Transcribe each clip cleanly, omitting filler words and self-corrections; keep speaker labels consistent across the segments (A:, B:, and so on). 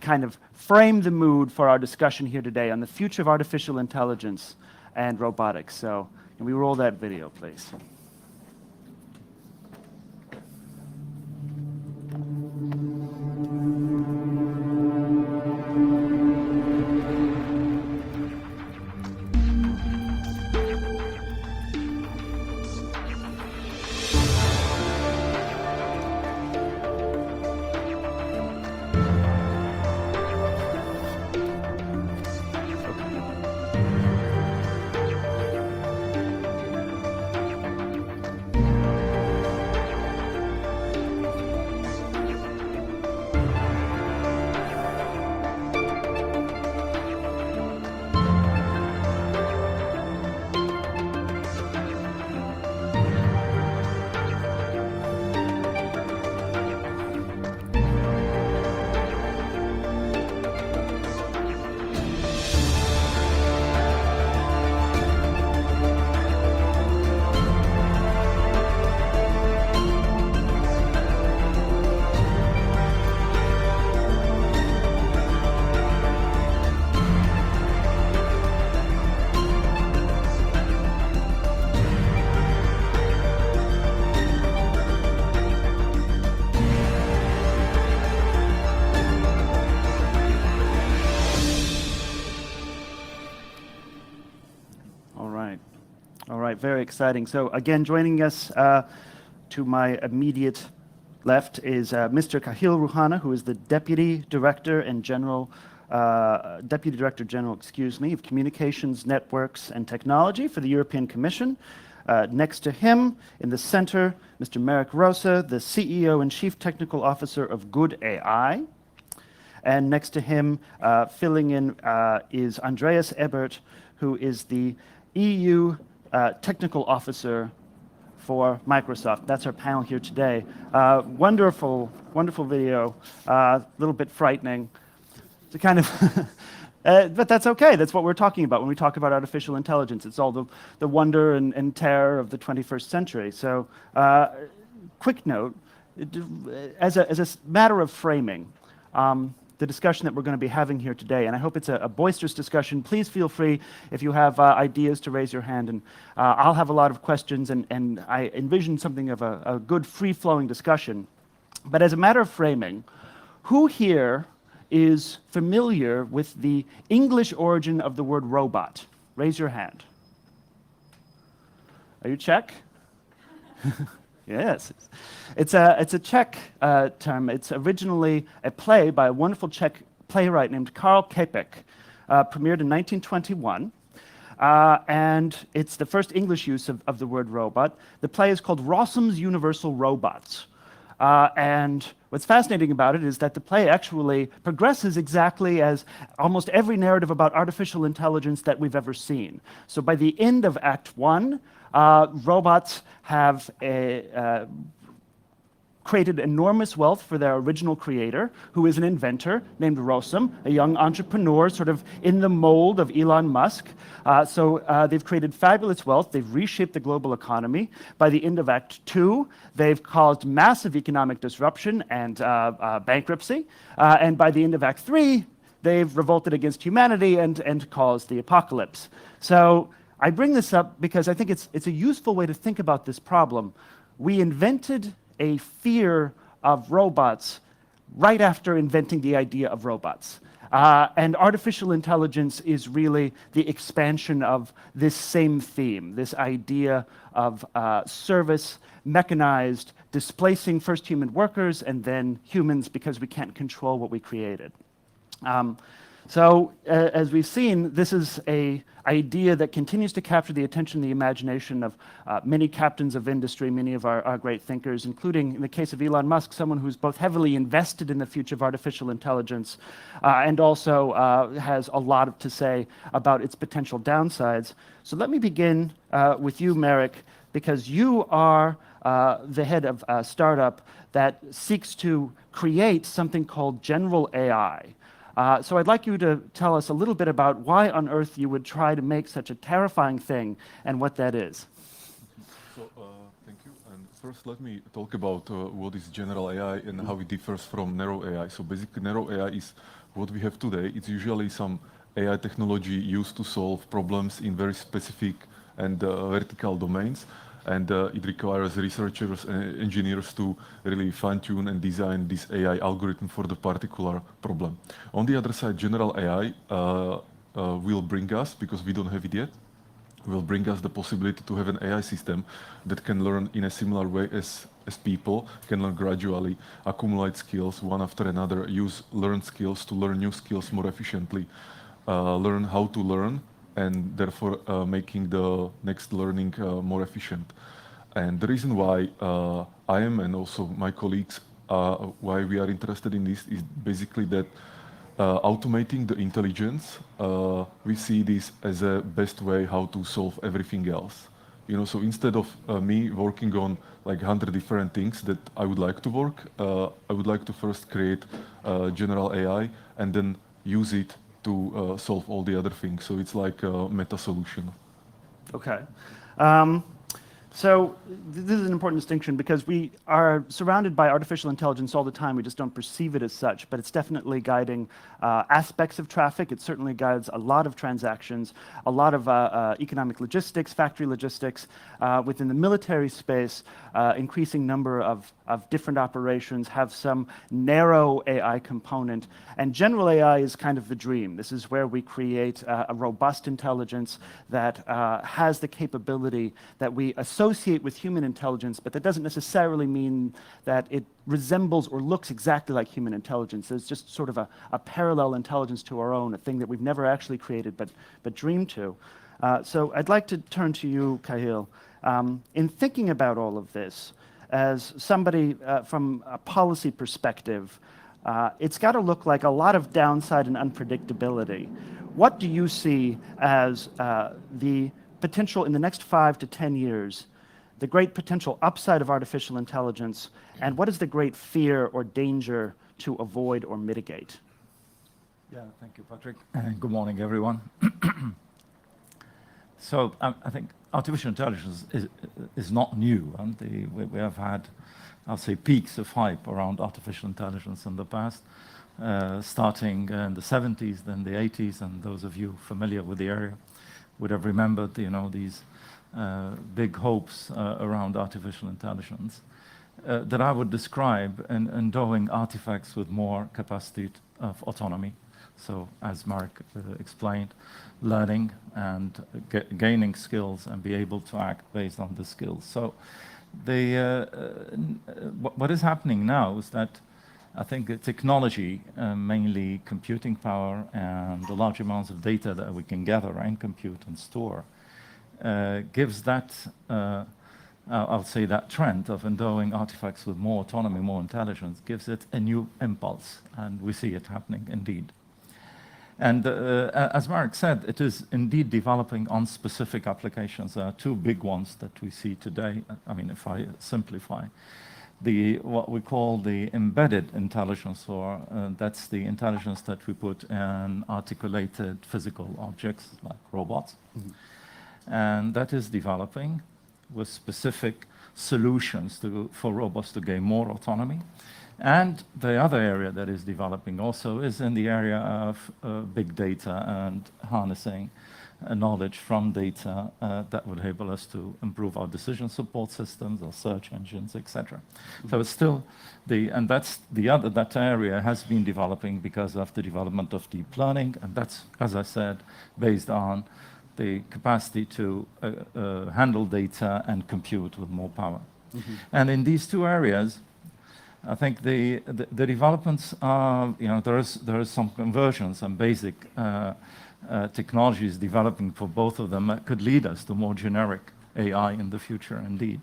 A: kind of frame the mood for our discussion here today on the future of artificial intelligence and robotics. So can we roll that video, please? Very exciting. So again, joining us to my immediate left is Mr. Kahil Ruhana, who is the Deputy Director General, of Communications, Networks and Technology for the European Commission. Next to him, in the center, Mr. Marek Rosa, the CEO and Chief Technical Officer of Good AI. And next to him, filling in, is Andreas Ebert, who is the EU Technical Officer for Microsoft. That's our panel here today. Wonderful, wonderful video. A little bit frightening. It's a kind of, but that's okay. That's what we're talking about when we talk about artificial intelligence. It's all the wonder and terror of the 21st century. So, quick note, as a matter of framing, the discussion that we're going to be having here today, and I hope it's a boisterous discussion. Please feel free, if you have ideas, to raise your hand, and I'll have a lot of questions, and I envision something of a good free-flowing discussion. But as a matter of framing, who here is familiar with the English origin of the word robot? Raise your hand. Are you Czech? Yes. It's a Czech term. It's originally a play by a wonderful Czech playwright named Karl Čapek, premiered in 1921. And it's the first English use of the word robot. The play is called Rossum's Universal Robots. And what's fascinating about it is that the play actually progresses exactly as almost every narrative about artificial intelligence that we've ever seen. So by the end of Act 1, robots have created enormous wealth for their original creator, who is an inventor named Rossum, a young entrepreneur sort of in the mold of Elon Musk. So they've created fabulous wealth. They've reshaped the global economy. By the end of Act 2, they've caused massive economic disruption and bankruptcy. And by the end of Act 3, they've revolted against humanity and caused the apocalypse. So I bring this up because I think it's a useful way to think about this problem. We invented a fear of robots right after inventing the idea of robots. And artificial intelligence is really the expansion of this same theme, this idea of service, mechanized, displacing first human workers and then humans because we can't control what we created. So as we've seen, this is an idea that continues to capture the attention and the imagination of many captains of industry, many of our great thinkers, including, in the case of Elon Musk, someone who's both heavily invested in the future of artificial intelligence and also has a lot to say about its potential downsides. So let me begin with you, Marek, because you are the head of a startup that seeks to create something called general AI. So I'd like you to tell us a little bit about why on earth you would try to make such a terrifying thing and what that is.
B: So thank you, and First, let me talk about what is general AI and how it differs from narrow AI. So basically, narrow AI is what we have today. It's usually some AI technology used to solve problems in very specific and vertical domains. And it requires researchers and engineers to really fine-tune and design this AI algorithm for the particular problem. On the other side, general AI will bring us, because we don't have it yet, will bring us the possibility to have an AI system that can learn in a similar way as people, can learn gradually, accumulate skills one after another, use learned skills to learn new skills more efficiently, learn how to learn, and therefore making the next learning more efficient. And the reason why I am, and also my colleagues, why we are interested in this is basically that automating the intelligence, we see this as a best way how to solve everything else. You know, so instead of me working on like 100 different things that I would like to work, I would like to first create general AI and then use it to solve all the other things. So it's like a meta solution.
A: Okay. So this is an important distinction because we are surrounded by artificial intelligence all the time. We just don't perceive it as such, but it's definitely guiding aspects of traffic. It certainly guides a lot of transactions, a lot of economic logistics, factory logistics. Within the military space, increasing number of different operations have some narrow AI component. And general AI is kind of the dream. This is where we create a robust intelligence that has the capability that we associate with human intelligence, but that doesn't necessarily mean that it resembles or looks exactly like human intelligence. It's just sort of a parallel intelligence to our own, a thing that we've never actually created but dreamed to. So I'd like to turn to you, Kahil. In thinking about all of this, as somebody from a policy perspective, it's got to look like a lot of downside and unpredictability. What do you see as the potential in the next 5 to 10 years, the great potential upside of artificial intelligence, and what is the great fear or danger to avoid or mitigate?
C: Yeah, thank you, Patrick. Good morning, everyone. So I think artificial intelligence is not new. And we have had, I'll say, peaks of hype around artificial intelligence in the past, starting in the 70s, then the 80s, and those of you familiar with the area would have remembered, you know, these big hopes around artificial intelligence that I would describe in endowing artifacts with more capacity of autonomy. So as Mark explained, learning and gaining skills and be able to act based on the skills. So what is happening now is that I think the technology, mainly computing power and the large amounts of data that we can gather and compute and store, gives that, I'll say that trend of endowing artifacts with more autonomy, more intelligence, gives it a new impulse, and we see it happening indeed. And as Mark said, it is indeed developing on specific applications. There are two big ones that we see today. I mean, if I simplify, what we call the embedded intelligence, or that's the intelligence that we put in articulated physical objects like robots. Mm-hmm. And that is developing with specific solutions for robots to gain more autonomy. And the other area that is developing also is in the area of big data and harnessing knowledge from data that would enable us to improve our decision support systems, our search engines, etc. Mm-hmm. So it's still and that's that area has been developing because of the development of deep learning, and that's, as I said, based on the capacity to handle data and compute with more power. Mm-hmm. And in these two areas, I think the developments are, you know, there is some conversions and basic technologies developing for both of them that could lead us to more generic AI in the future, indeed.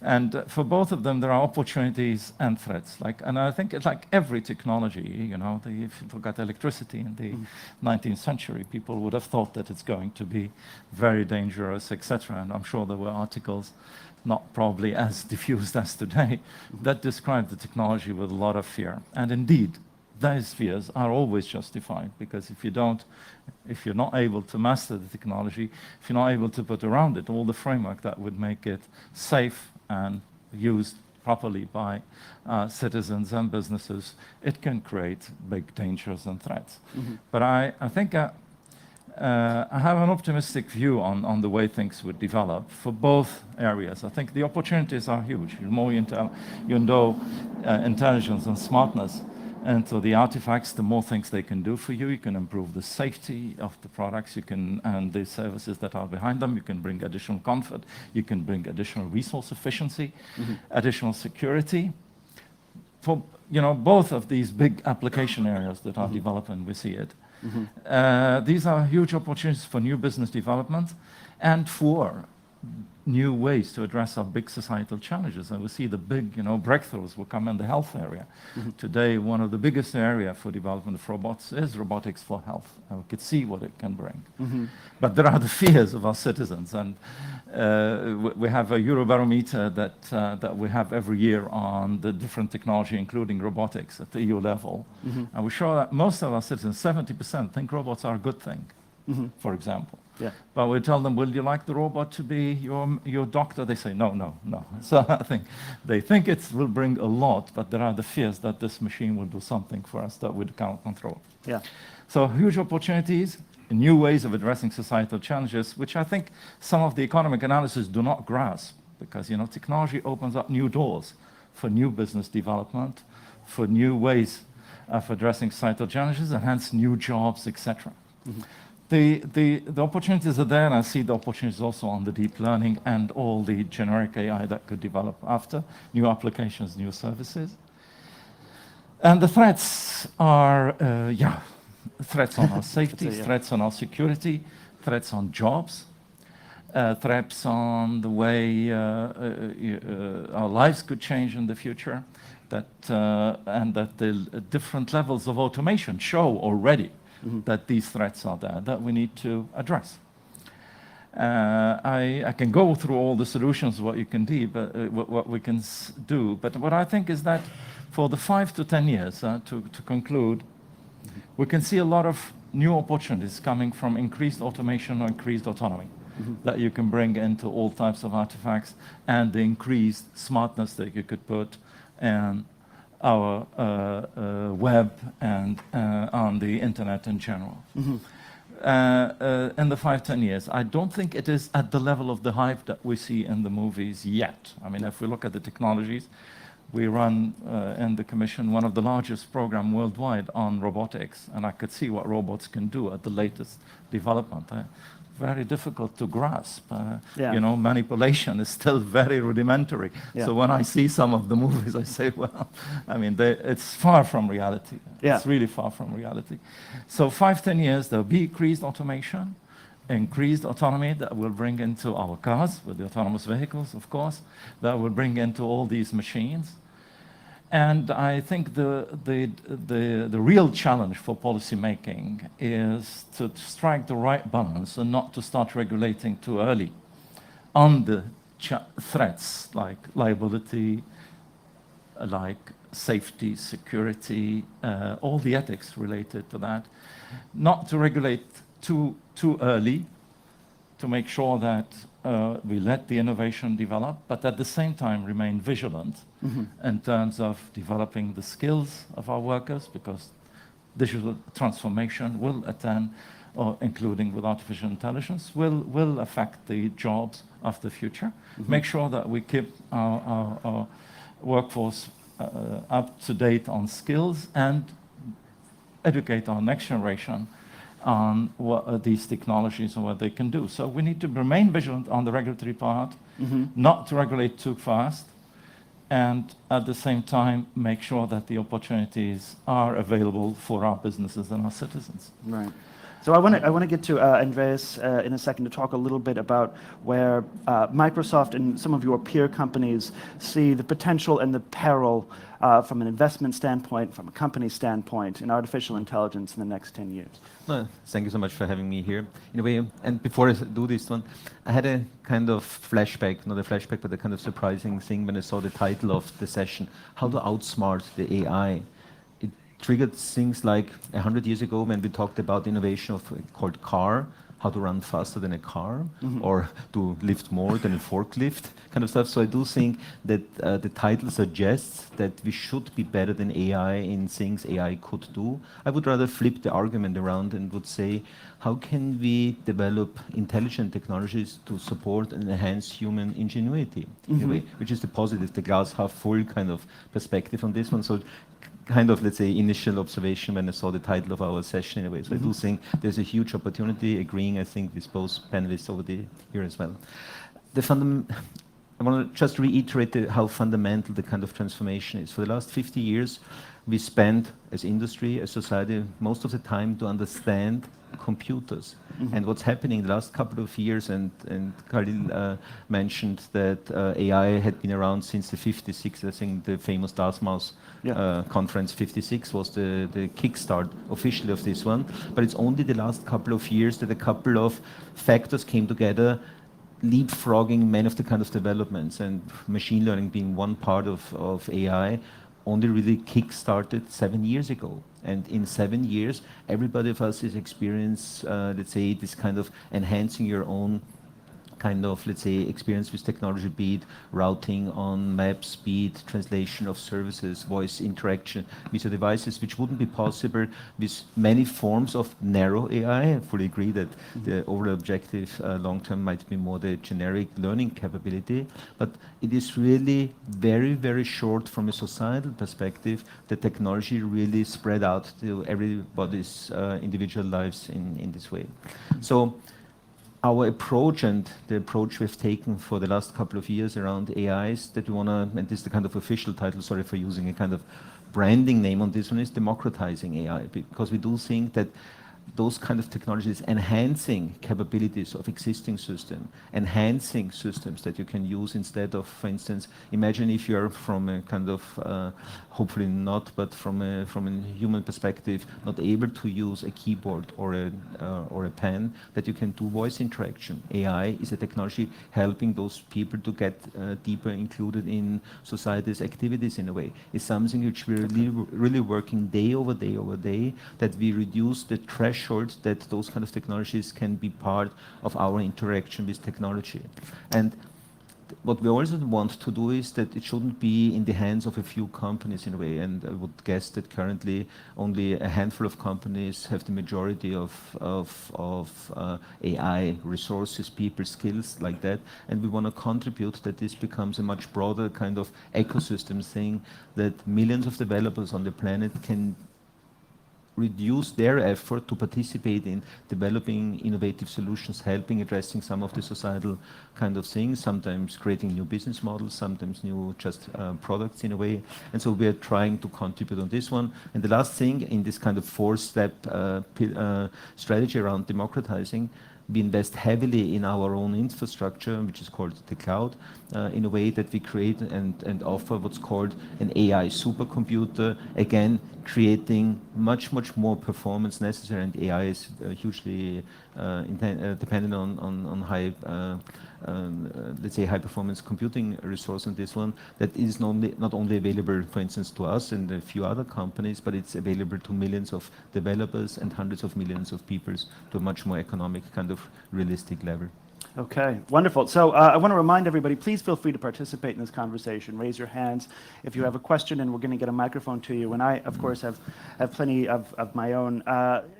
C: And for both of them, there are opportunities and threats. And I think it's like every technology, you know, if you look at electricity in the 19th century, people would have thought that it's going to be very dangerous, etc. And I'm sure there were articles, not probably as diffused as today, that describe the technology with a lot of fear. And indeed, those fears are always justified, because if you're not able to master the technology, if you're not able to put around it all the framework that would make it safe and used properly by citizens and businesses, it can create big dangers and threats. But I think I have an optimistic view on the way things would develop for both areas. I think the opportunities are huge. The more you know intelligence and smartness into the artifacts, the more things they can do for you. You can improve the safety of the products, and the services that are behind them. You can bring additional comfort. You can bring additional resource efficiency, additional security. For both of these big application areas that are developing, we see it. These are huge opportunities for new business development and for new ways to address our big societal challenges. And we see the big breakthroughs will come in the health area. Today, one of the biggest areas for development of robots is robotics for health. And we could see what it can bring. But there are the fears of our citizens. And we have a Eurobarometer that we have every year on the different technology, including robotics at the EU level. And we show that most of our citizens, 70%, think robots are a good thing, for example.
A: Yeah.
C: But we tell them, will you like the robot to be your doctor? They say, no, no, no. So I think they think it will bring a lot, but there are the fears that this machine will do something for us that we can't control.
A: Yeah.
C: So huge opportunities, new ways of addressing societal challenges, which I think some of the economic analysis do not grasp, because technology opens up new doors for new business development, for new ways of addressing societal challenges, and hence new jobs, etc. The opportunities are there, and I see the opportunities also on the deep learning and all the generic AI that could develop after, new applications, new services. And the threats are, threats on our safety, threats on our security, threats on jobs, threats on the way our lives could change in the future, and that the different levels of automation show already that these threats are there, that we need to address. I can go through all the solutions, what you can do, but what we can do. But what I think is that for the 5 to 10 years, to conclude, we can see a lot of new opportunities coming from increased automation or increased autonomy that you can bring into all types of artifacts, and the increased smartness that you could put in our web and on the internet in general. In the 5-10 years, I don't think it is at the level of the hype that we see in the movies yet. I mean, if we look at the technologies, we run in the Commission one of the largest programs worldwide on robotics, and I could see what robots can do at the latest development. Very difficult to grasp. Manipulation is still very rudimentary.
A: Yeah.
C: So when I see some of the movies, I say, well, I mean, it's far from reality.
A: Yeah.
C: It's really far from reality. So 5-10 years, there'll be increased automation, increased autonomy that will bring into our cars, with the autonomous vehicles, of course, that will bring into all these machines. And I think the real challenge for policymaking is to strike the right balance and not to start regulating too early on the threats like liability, like safety, security, all the ethics related to that. Not to regulate too early, to make sure that we let the innovation develop, but at the same time remain vigilant in terms of developing the skills of our workers, because digital transformation will attend, or including with artificial intelligence, will affect the jobs of the future. Make sure that we keep our workforce up to date on skills, and educate our next generation on what are these technologies and what they can do. So we need to remain vigilant on the regulatory part, not to regulate too fast, and at the same time make sure that the opportunities are available for our businesses and our citizens.
A: Right. So I want to get to Andreas in a second to talk a little bit about where Microsoft and some of your peer companies see the potential and the peril from an investment standpoint, from a company standpoint, in artificial intelligence in the next 10 years.
D: Well, thank you so much for having me here. In a way, and before I do this one, I had a kind of flashback, not a flashback, but a kind of surprising thing when I saw the title of the session, How to Outsmart the AI. It triggered things like 100 years ago when we talked about innovation called car, how to run faster than a car or to lift more than a forklift kind of stuff. So I do think that the title suggests that we should be better than AI in things AI could do. I would rather flip the argument around and would say, how can we develop intelligent technologies to support and enhance human ingenuity, in a way, which is the positive, the glass half full kind of perspective on this one. So kind of, let's say, initial observation when I saw the title of our session in a way. So I do think there's a huge opportunity, agreeing, I think, with both panelists over here as well. I want to just reiterate how fundamental the kind of transformation is. For the last 50 years, we spent, as industry, as society, most of the time to understand computers. And what's happening in the last couple of years, and Khalil mentioned that AI had been around since the 56. I think the famous Dartmouth conference 56 was the kickstart officially of this one. But it's only the last couple of years that a couple of factors came together, leapfrogging many of the kind of developments, and machine learning being one part of AI, only really kick-started 7 years ago. And in 7 years, everybody of us has experienced, let's say, this kind of enhancing your own kind of, let's say, experience with technology, be it routing on maps, be it translation of services, voice interaction with your devices, which wouldn't be possible with many forms of narrow AI. I fully agree that the overall objective long-term might be more the generic learning capability, but it is really very, very short from a societal perspective. The technology really spread out to everybody's individual lives in this way. So our approach and the approach we've taken for the last couple of years around AIs that we want to, and this is the kind of official title, sorry for using a kind of branding name on this one, is democratizing AI, because we do think that those kind of technologies enhancing capabilities of existing systems, enhancing systems that you can use instead of, for instance, imagine if you're from a kind of, hopefully not, but from a human perspective, not able to use a keyboard or a pen, that you can do voice interaction. AI is a technology helping those people to get deeper included in society's activities in a way. It's something which we're really working day over day over day, that we reduce the threshold that those kind of technologies can be part of our interaction with technology. And what we also want to do is that it shouldn't be in the hands of a few companies in a way, and I would guess that currently only a handful of companies have the majority of AI resources, people, skills like that, and we want to contribute that this becomes a much broader kind of ecosystem thing, that millions of developers on the planet can reduce their effort to participate in developing innovative solutions, helping addressing some of the societal kind of things, sometimes creating new business models, sometimes new just products in a way. And so we are trying to contribute on this one. And the last thing in this kind of four-step strategy around democratizing, we invest heavily in our own infrastructure, which is called the cloud, in a way that we create and offer what's called an AI supercomputer, again, creating much more performance necessary, and AI is hugely dependent on high, let's say, high performance computing resource on this one, that is not only available, for instance, to us and a few other companies, but it's available to millions of developers and hundreds of millions of people to a much more economic kind of realistic level.
A: Okay, wonderful. So I want to remind everybody, please feel free to participate in this conversation. Raise your hands if you have a question, and we're going to get a microphone to you. And I, of course, have plenty of my own.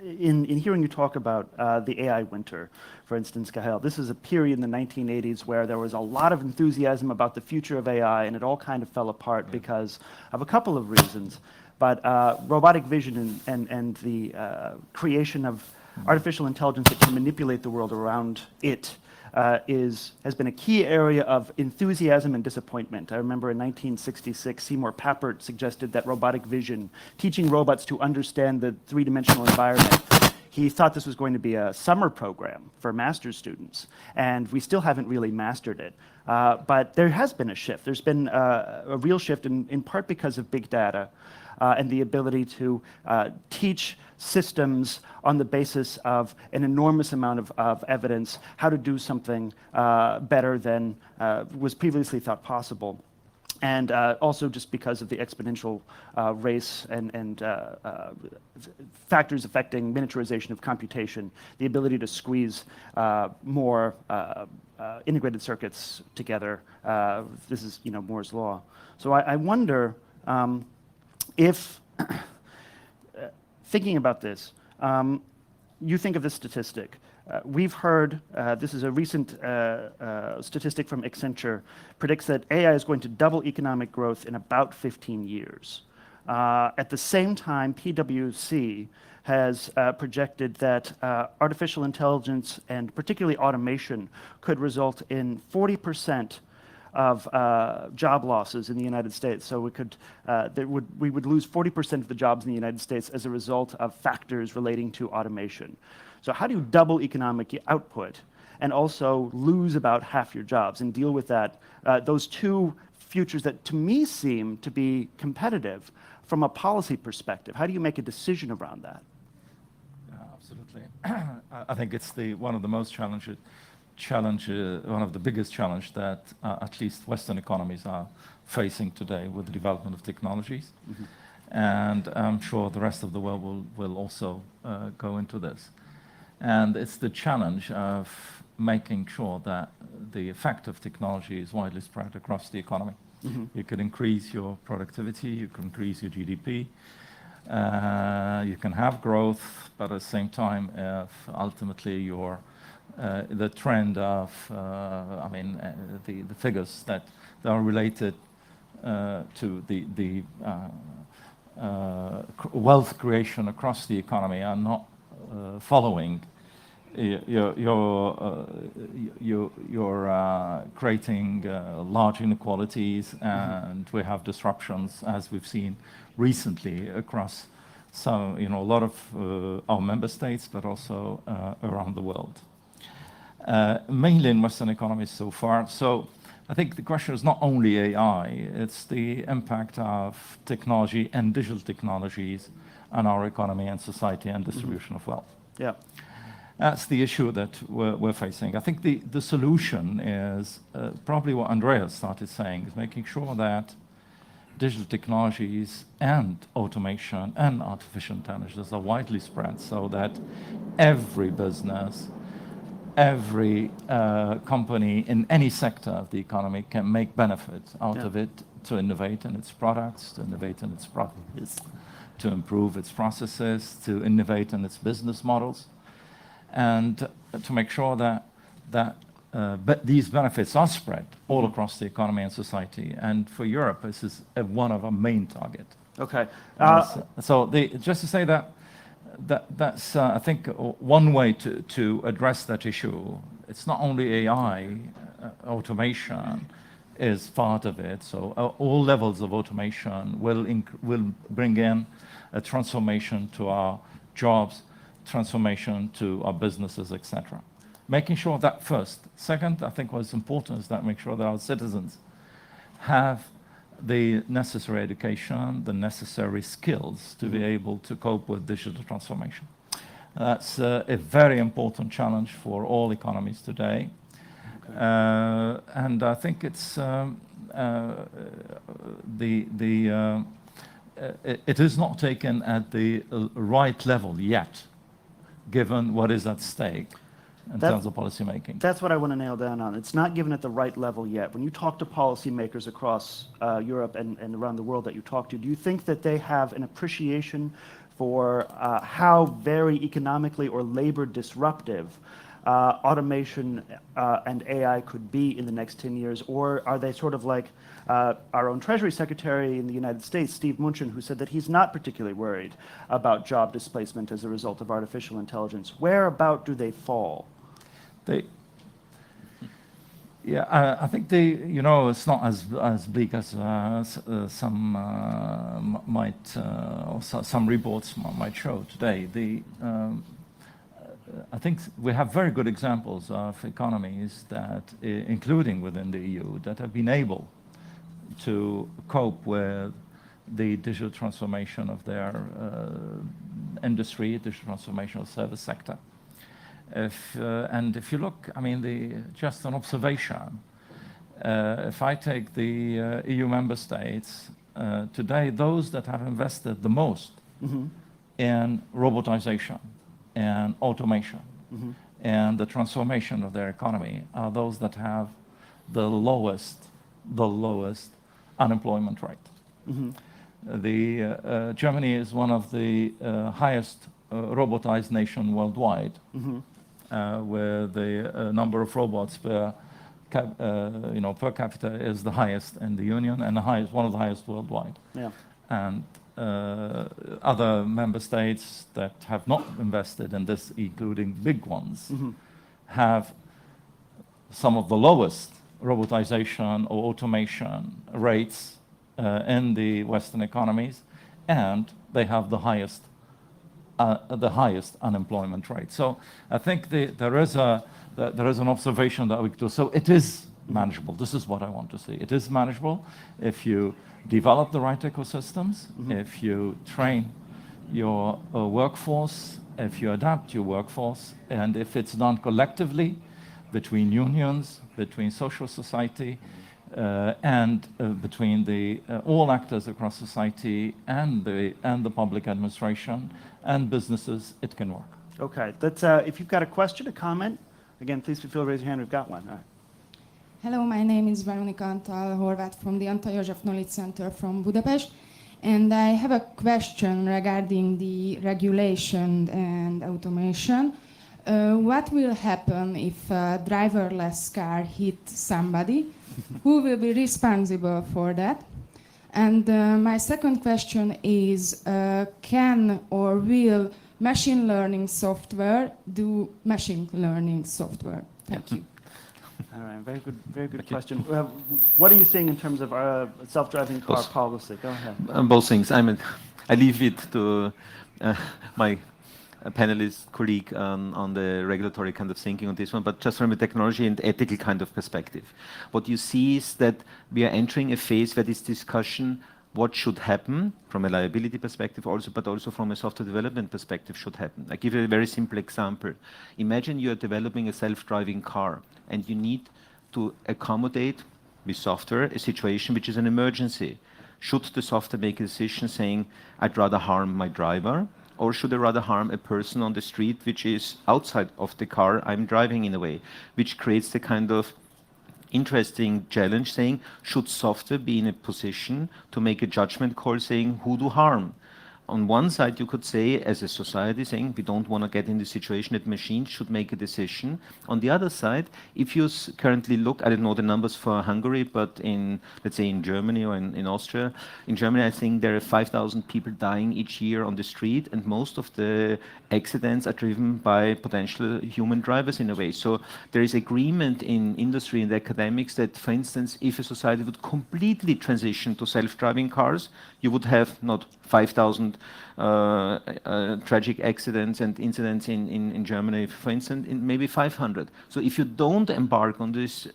A: In hearing you talk about the AI winter, for instance, Gael, this is a period in the 1980s where there was a lot of enthusiasm about the future of AI, and it all kind of fell apart because of a couple of reasons. But robotic vision and the creation of artificial intelligence that can manipulate the world around it has been a key area of enthusiasm and disappointment. I remember in 1966, Seymour Papert suggested that robotic vision, teaching robots to understand the three-dimensional environment, he thought this was going to be a summer program for master's students, and we still haven't really mastered it. But there has been a shift. There's been a real shift, in part because of big data and the ability to teach systems on the basis of an enormous amount of evidence how to do something better than was previously thought possible. and also just because of the exponential race and factors affecting miniaturization of computation, the ability to squeeze more integrated circuits together. This is, Moore's law. So I wonder if, thinking about this, you think of this statistic. We've heard, this is a recent statistic from Accenture, predicts that AI is going to double economic growth in about 15 years. At the same time, PwC has projected that artificial intelligence and particularly automation could result in 40% of job losses in the United States. So we would lose 40% of the jobs in the United States as a result of factors relating to automation. So how do you double economic output and also lose about half your jobs and deal with that? Those two futures that to me seem to be competitive from a policy perspective. How do you make a decision around that?
C: Absolutely. I think it's one of the most one of the biggest challenge that at least Western economies are facing today with the development of technologies. Mm-hmm. And I'm sure the rest of the world will also go into this. And it's the challenge of making sure that the effect of technology is widely spread across the economy. Mm-hmm. You can increase your productivity, you can increase your GDP, you can have growth, but at the same time, if ultimately the trend of, the figures that are related to the wealth creation across the economy are not following, you're creating large inequalities, and we have disruptions, as we've seen recently across a lot of our member states, but also around the world. Mainly in Western economies so far. So I think the question is not only AI, it's the impact of technology and digital technologies on our economy and society and distribution of wealth.
A: Yeah.
C: That's the issue that we're facing. I think the solution is probably what Andreas started saying, is making sure that digital technologies and automation and artificial intelligence are widely spread so that every business, every company in any sector of the economy can make benefit out of it to innovate in its products, to innovate in its processes, to improve its processes, to innovate in its business models, and to make sure that these benefits are spread all across the economy and society. And for Europe, this is one of our main targets.
A: Okay.
C: Just to say that's I think one way to address that issue. It's not only AI, automation is part of it. So all levels of automation will bring in a transformation to our jobs, transformation to our businesses, etc. Making sure that first. Second, I think what's important is that make sure that our citizens have the necessary education, the necessary skills to be able to cope with digital transformation. That's a very important challenge for all economies today. Okay. And I think it's it is not taken at the right level yet, given what is at stake in terms of policy making.
A: That's what I want to nail down on. It's not given at the right level yet. When you talk to policymakers across Europe and around the world that you talk to, do you think that they have an appreciation for how very economically or labor disruptive automation and AI could be in the next 10 years? Or are they sort of like our own Treasury Secretary in the United States, Steve Mnuchin, who said that he's not particularly worried about job displacement as a result of artificial intelligence? Whereabout do they fall?
C: I think it's not as bleak as some might, or some reports might show today. I think we have very good examples of economies that, including within the EU, that have been able to cope with the digital transformation of their industry, digital transformation of the service sector. If you look, just an observation, If I take the EU member states, today, those that have invested the most in robotization and automation and the transformation of their economy are those that have the lowest unemployment rate. Germany is one of the highest robotized nation worldwide, where the number of robots per capita is the highest in the Union and one of the highest worldwide.
A: Yeah.
C: And other member states that have not invested in this, including big ones, have some of the lowest robotization or automation rates in the Western economies, and they have the highest unemployment rate. So I think there is an observation that we do. So it is manageable. This is what I want to see. It is manageable if you develop the right ecosystems, if you train your workforce, if you adapt your workforce, and if it's done collectively between unions, between social society, and between all actors across society and the public administration and businesses, it can work.
A: Okay, if you've got a question, a comment, again, please feel free to raise your hand. We've got one. All right.
E: Hello, my name is Veronika Antal-Horváth from the Antal József Knowledge Center from Budapest. And I have a question regarding the regulation and automation. What will happen if a driverless car hits somebody? Who will be responsible for that? And my second question is, can or will machine learning software do machine learning software? Thank you.
A: All right, very good question. What are you seeing in terms of self-driving car policy? Go ahead.
D: Both things. I leave it to my panelist colleague on the regulatory kind of thinking on this one, but just from a technology and ethical kind of perspective. What you see is that we are entering a phase where this discussion, what should happen from a liability perspective also, but also from a software development perspective should happen. I give you a very simple example. Imagine you are developing a self-driving car and you need to accommodate with software a situation which is an emergency. Should the software make a decision saying, I'd rather harm my driver, or should I rather harm a person on the street which is outside of the car I'm driving in a way, which creates the kind of interesting challenge saying, should software be in a position to make a judgment call saying who to harm? On one side, you could say, as a society, saying we don't want to get in the situation that machines should make a decision. On the other side, if you currently look, I don't know the numbers for Hungary, but let's say in Germany or in Austria, in Germany, I think there are 5,000 people dying each year on the street, and most of the accidents are driven by potential human drivers in a way. So there is agreement in industry and academics that, for instance, if a society would completely transition to self-driving cars, you would have not 5,000 tragic accidents and incidents in Germany, for instance, in maybe 500. So if you don't embark on this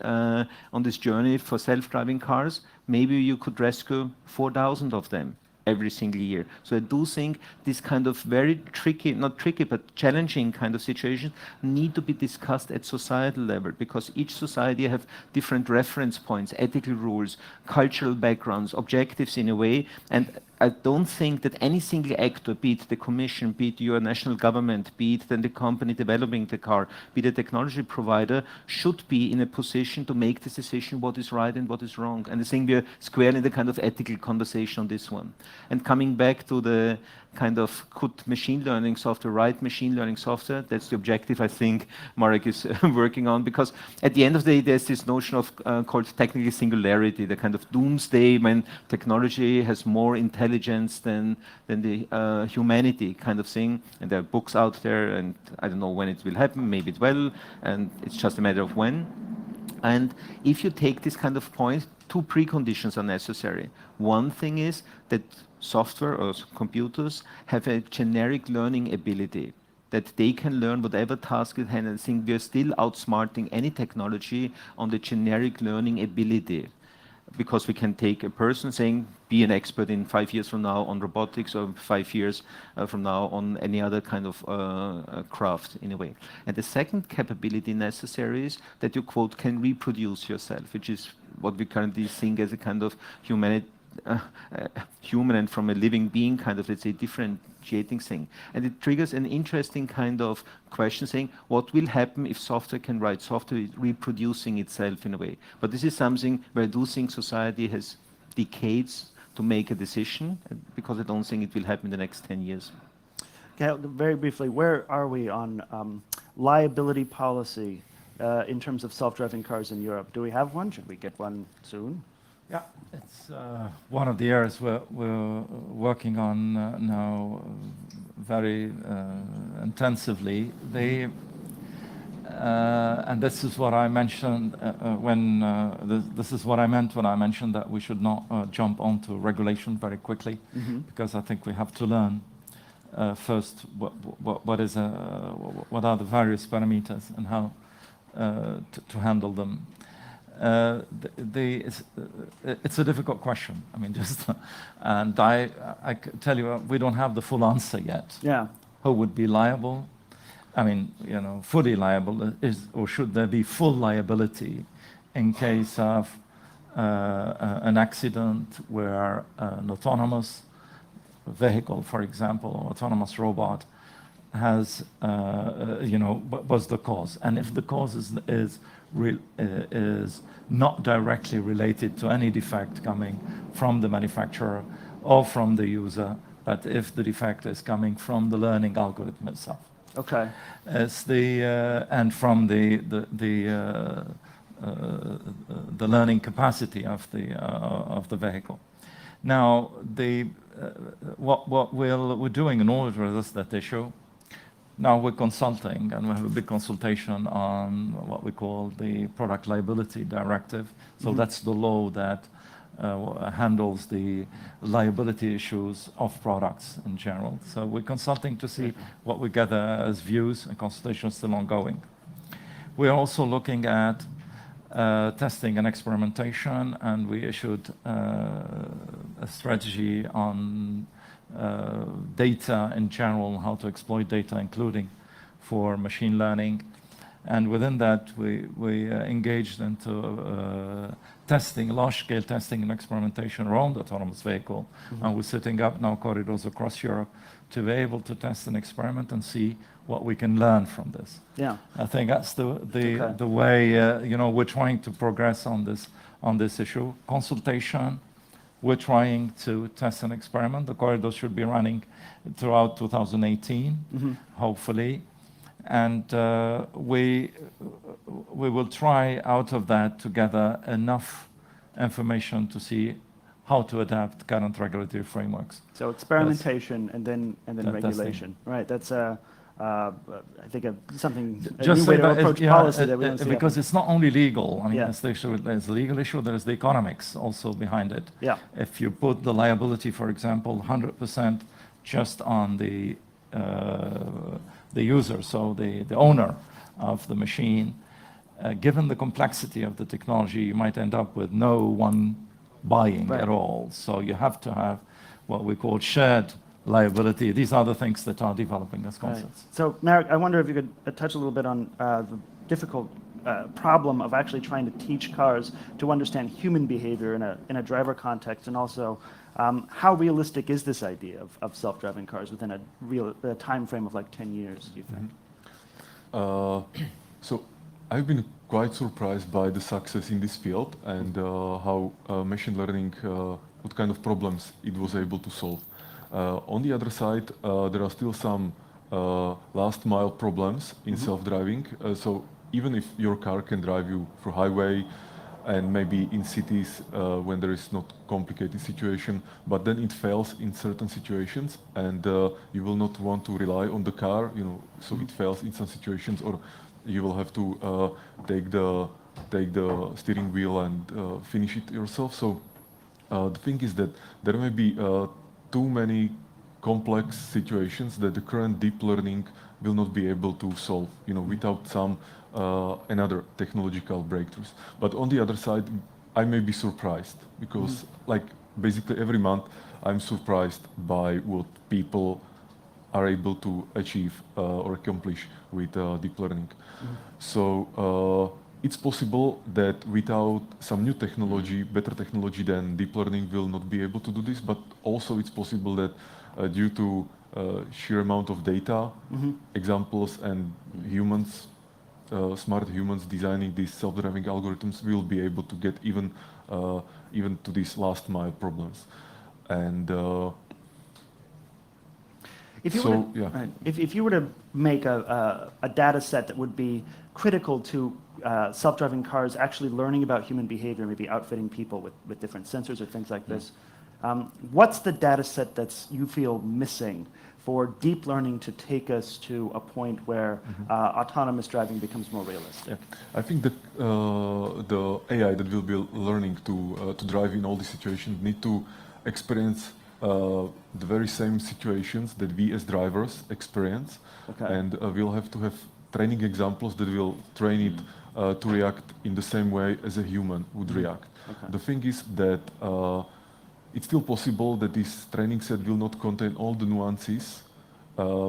D: journey for self-driving cars, maybe you could rescue 4,000 of them every single year. So I do think this kind of very tricky, not tricky, but challenging kind of situations need to be discussed at societal level, because each society have different reference points, ethical rules, cultural backgrounds, objectives in a way, and I don't think that any single actor, be it the commission, be it your national government, be it then the company developing the car, be the technology provider, should be in a position to make this decision what is right and what is wrong. And I think we are squarely in the kind of ethical conversation on this one. And coming back to the kind of could machine learning software write machine learning software, that's the objective I think Marek is working on, because at the end of the day there's this notion of called technical singularity, the kind of doomsday when technology has more intelligence than the humanity kind of thing, and there are books out there, and I don't know when it will happen, maybe it will, and it's just a matter of when. And if you take this kind of point, two preconditions are necessary. One thing is that software or computers have a generic learning ability, that they can learn whatever task at hand. And I think we are still outsmarting any technology on the generic learning ability. because we can take a person saying, be an expert in 5 years from now on robotics, or 5 years from now on any other kind of craft in a way. And the second capability necessary is that you, quote, can reproduce yourself, which is what we currently think as a kind of human and from a living being kind of, let's say, differentiating thing. And it triggers an interesting kind of question saying, what will happen if software can write software reproducing itself in a way? But this is something where I do think society has decades to make a decision, because I don't think it will happen in the next 10 years.
A: Okay, very briefly, where are we on liability policy in terms of self-driving cars in Europe? Do we have one? Should we get one soon?
C: Yeah, it's one of the areas we're working on now very intensively. And this is what I mentioned this is what I meant when I mentioned that we should not jump onto regulation very quickly, because I think we have to learn first what are the various parameters and how to handle them. It's a difficult question. I mean, and I tell you, we don't have the full answer yet.
A: Yeah.
C: Who would be liable? I mean, fully liable or should there be full liability in case of an accident where an autonomous vehicle, for example, or autonomous robot has, was the cause, and if the cause is not directly related to any defect coming from the manufacturer or from the user, but if the defect is coming from the learning algorithm itself.
A: Okay.
C: It's and from the learning capacity of the vehicle. Now, what we're doing in order to address that issue. Now we're consulting, and we have a big consultation on what we call the Product Liability Directive. So that's the law that handles the liability issues of products in general. So we're consulting to see what we gather as views, and consultation is still ongoing. We're also looking at testing and experimentation, and we issued a strategy on data in general, how to exploit data, including for machine learning. And within that, we engaged into testing, large-scale testing and experimentation around autonomous vehicle. And we're setting up now corridors across Europe to be able to test and experiment and see what we can learn from this.
A: Yeah.
C: I think that's the way we're trying to progress on this issue. Consultation. We're trying to test and experiment. The corridor should be running throughout 2018, hopefully. And we will try out of that to gather enough information to see how to adapt current regulatory frameworks.
A: So experimentation and then regulation.
C: Testing.
A: Right. That's I think a
C: Just
A: new way
C: say
A: to
C: that
A: approach policy that we don't see
C: because
A: happen.
C: it's not only legal. I mean,
A: Yeah.
C: there's the legal issue, there's the economics also behind it.
A: Yeah.
C: If you put the liability, for example, 100% just on the user, so the owner of the machine, given the complexity of the technology, you might end up with no one buying at all. So you have to have what we call shared liability. These are the things that are developing as concepts.
A: Right. So, Marek, I wonder if you could touch a little bit on the difficult problem of actually trying to teach cars to understand human behavior in a driver context, and also how realistic is this idea of self-driving cars within a time frame of like 10 years, do you think?
B: So I've been quite surprised by the success in this field and how machine learning, what kind of problems it was able to solve. On the other side, there are still some last mile problems in self-driving. So even if your car can drive you through highway and maybe in cities when there is not complicated situation, but then it fails in certain situations, and you will not want to rely on the car, so it fails in some situations, or you will have to take the steering wheel and finish it yourself. So the thing is that there may be too many complex situations that the current deep learning will not be able to solve, without some another technological breakthroughs. But on the other side, I may be surprised because like basically every month I'm surprised by what people are able to achieve or accomplish with deep learning. So it's possible that without some new technology, better technology than deep learning will not be able to do this, but also it's possible that due to sheer amount of data, examples and humans, smart humans designing these self-driving algorithms will be able to get even to these last mile problems. And
A: If you,
B: So,
A: were to,
B: yeah.
A: right, if you were to make a data set that would be critical to self-driving cars actually learning about human behavior, maybe outfitting people with different sensors or things like this, what's the data set that's you feel missing for deep learning to take us to a point where autonomous driving becomes more realistic?
B: Yeah. I think that the AI that will be learning to drive in all these situations need to experience the very same situations that we as drivers experience,
A: Okay.
B: and we'll have to have training examples that will train it to react in the same way as a human would react.
A: Okay.
B: The thing is that it's still possible that this training set will not contain all the nuances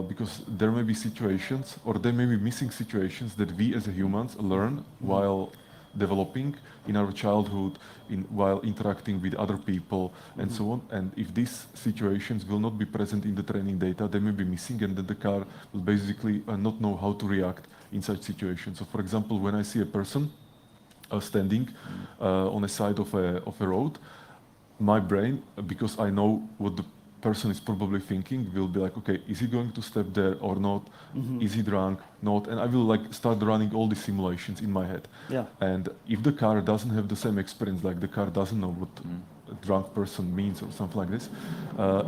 B: because there may be situations or there may be missing situations that we as humans learn while developing in our childhood, while interacting with other people and so on. And if these situations will not be present in the training data, they may be missing, and then the car will basically not know how to react in such situations. So for example, when I see a person standing on the side of a road, my brain, because I know what the person is probably thinking, will be like, okay, is he going to step there or not? Is he drunk? Not. And I will like start running all these simulations in my head.
A: Yeah.
B: And if the car doesn't have the same experience, like the car doesn't know what a drunk person means or something like this,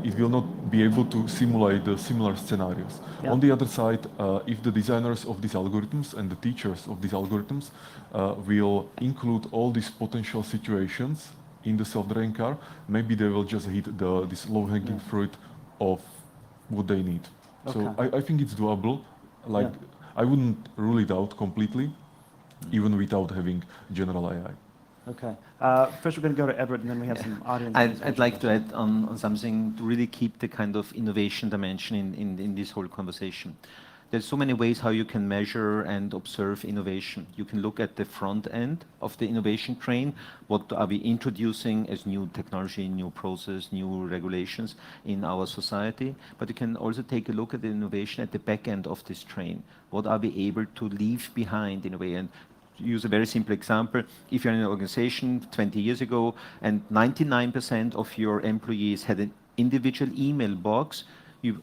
B: it will not be able to simulate the similar scenarios.
A: Yeah.
B: On the other side, if the designers of these algorithms and the teachers of these algorithms will include all these potential situations in the self-driving car, maybe they will just hit this low-hanging fruit of what they need. So
A: Okay.
B: I think it's doable. Like I wouldn't rule it out completely, even without having general AI.
A: Okay. First, we're going to go to Everett, and then we have some audience.
D: I'd like to add on something to really keep the kind of innovation dimension in this whole conversation. There's so many ways how you can measure and observe innovation. You can look at the front end of the innovation train. What are we introducing as new technology, new process, new regulations in our society? But you can also take a look at the innovation at the back end of this train. What are we able to leave behind in a way? And use a very simple example. If you're in an organization 20 years ago and 99% of your employees had an individual email box,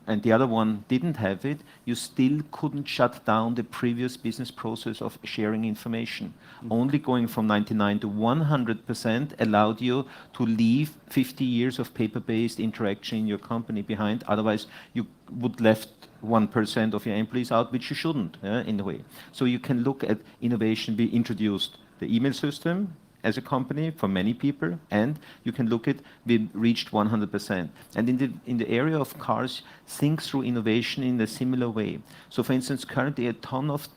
D: and the other one didn't have it, you still couldn't shut down the previous business process of sharing information. Only going from 99 to 100% allowed you to leave 50 years of paper-based interaction in your company behind. Otherwise, you would left 1% of your employees out, which you shouldn't, in a way. So you can look at innovation. We introduced the email system as a company for many people, and you can look at we reached 100%. And in the area of cars, think through innovation in a similar way. So for instance, currently a ton of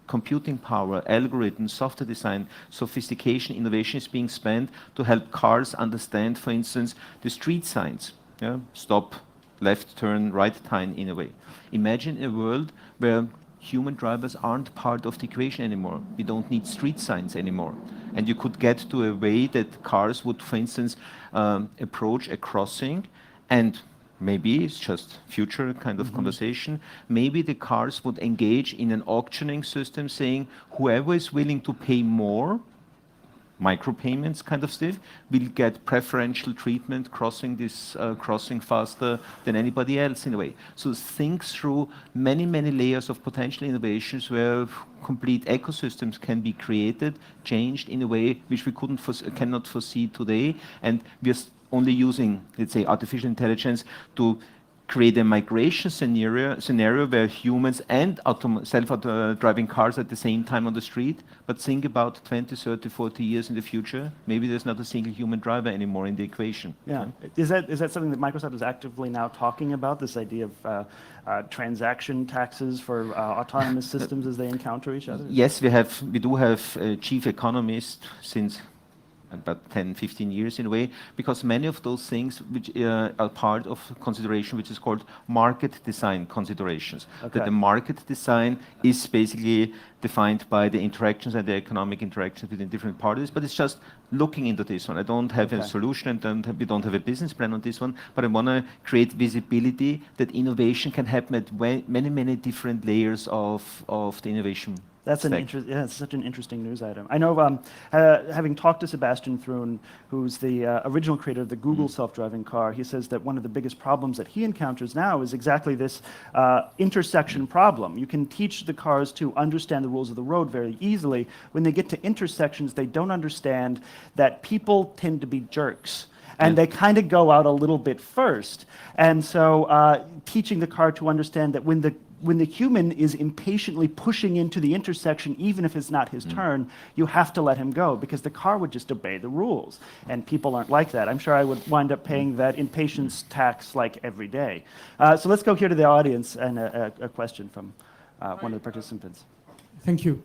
D: computing power, algorithms, software design, sophistication, innovation is being spent to help cars understand, for instance, the street signs. Stop, left turn, right turn in a way. Imagine a world where human drivers aren't part of the equation anymore. We don't need street signs anymore. And you could get to a way that cars would, for instance, approach a crossing, and maybe it's just future kind of conversation, maybe the cars would engage in an auctioning system saying whoever is willing to pay more, micropayments kind of stuff, will get preferential treatment crossing this crossing faster than anybody else in a way. So think through many, many layers of potential innovations where complete ecosystems can be created, changed in a way which we cannot foresee today. And we're only using, let's say, artificial intelligence to create a migration scenario where humans and self-driving cars at the same time on the street. But think about 20, 30, 40 years in the future, maybe there's not a single human driver anymore in the equation.
A: Yeah. Is that something that Microsoft is actively now talking about, this idea of transaction taxes for autonomous systems as they encounter each other?
D: Yes, we do have a chief economist since about 10, 15 years in a way, because many of those things which are part of consideration which is called market design considerations.
A: Okay.
D: That the market design is basically defined by the interactions and the economic interactions between different parties, but it's just looking into this one. I don't have a solution and we don't have a business plan on this one, but I want to create visibility that innovation can happen at many, many different layers of the innovation.
A: That's it's such an interesting news item. I know, having talked to Sebastian Thrun, who's the original creator of the Google self-driving car, he says that one of the biggest problems that he encounters now is exactly this intersection problem. You can teach the cars to understand the rules of the road very easily. When they get to intersections, they don't understand that people tend to be jerks. And they kind of go out a little bit first. And so teaching the car to understand that when the human is impatiently pushing into the intersection, even if it's not his turn, you have to let him go because the car would just obey the rules. And people aren't like that. I'm sure I would wind up paying that impatience tax like every day. So let's go here to the audience and a question from one of the participants.
F: Thank you.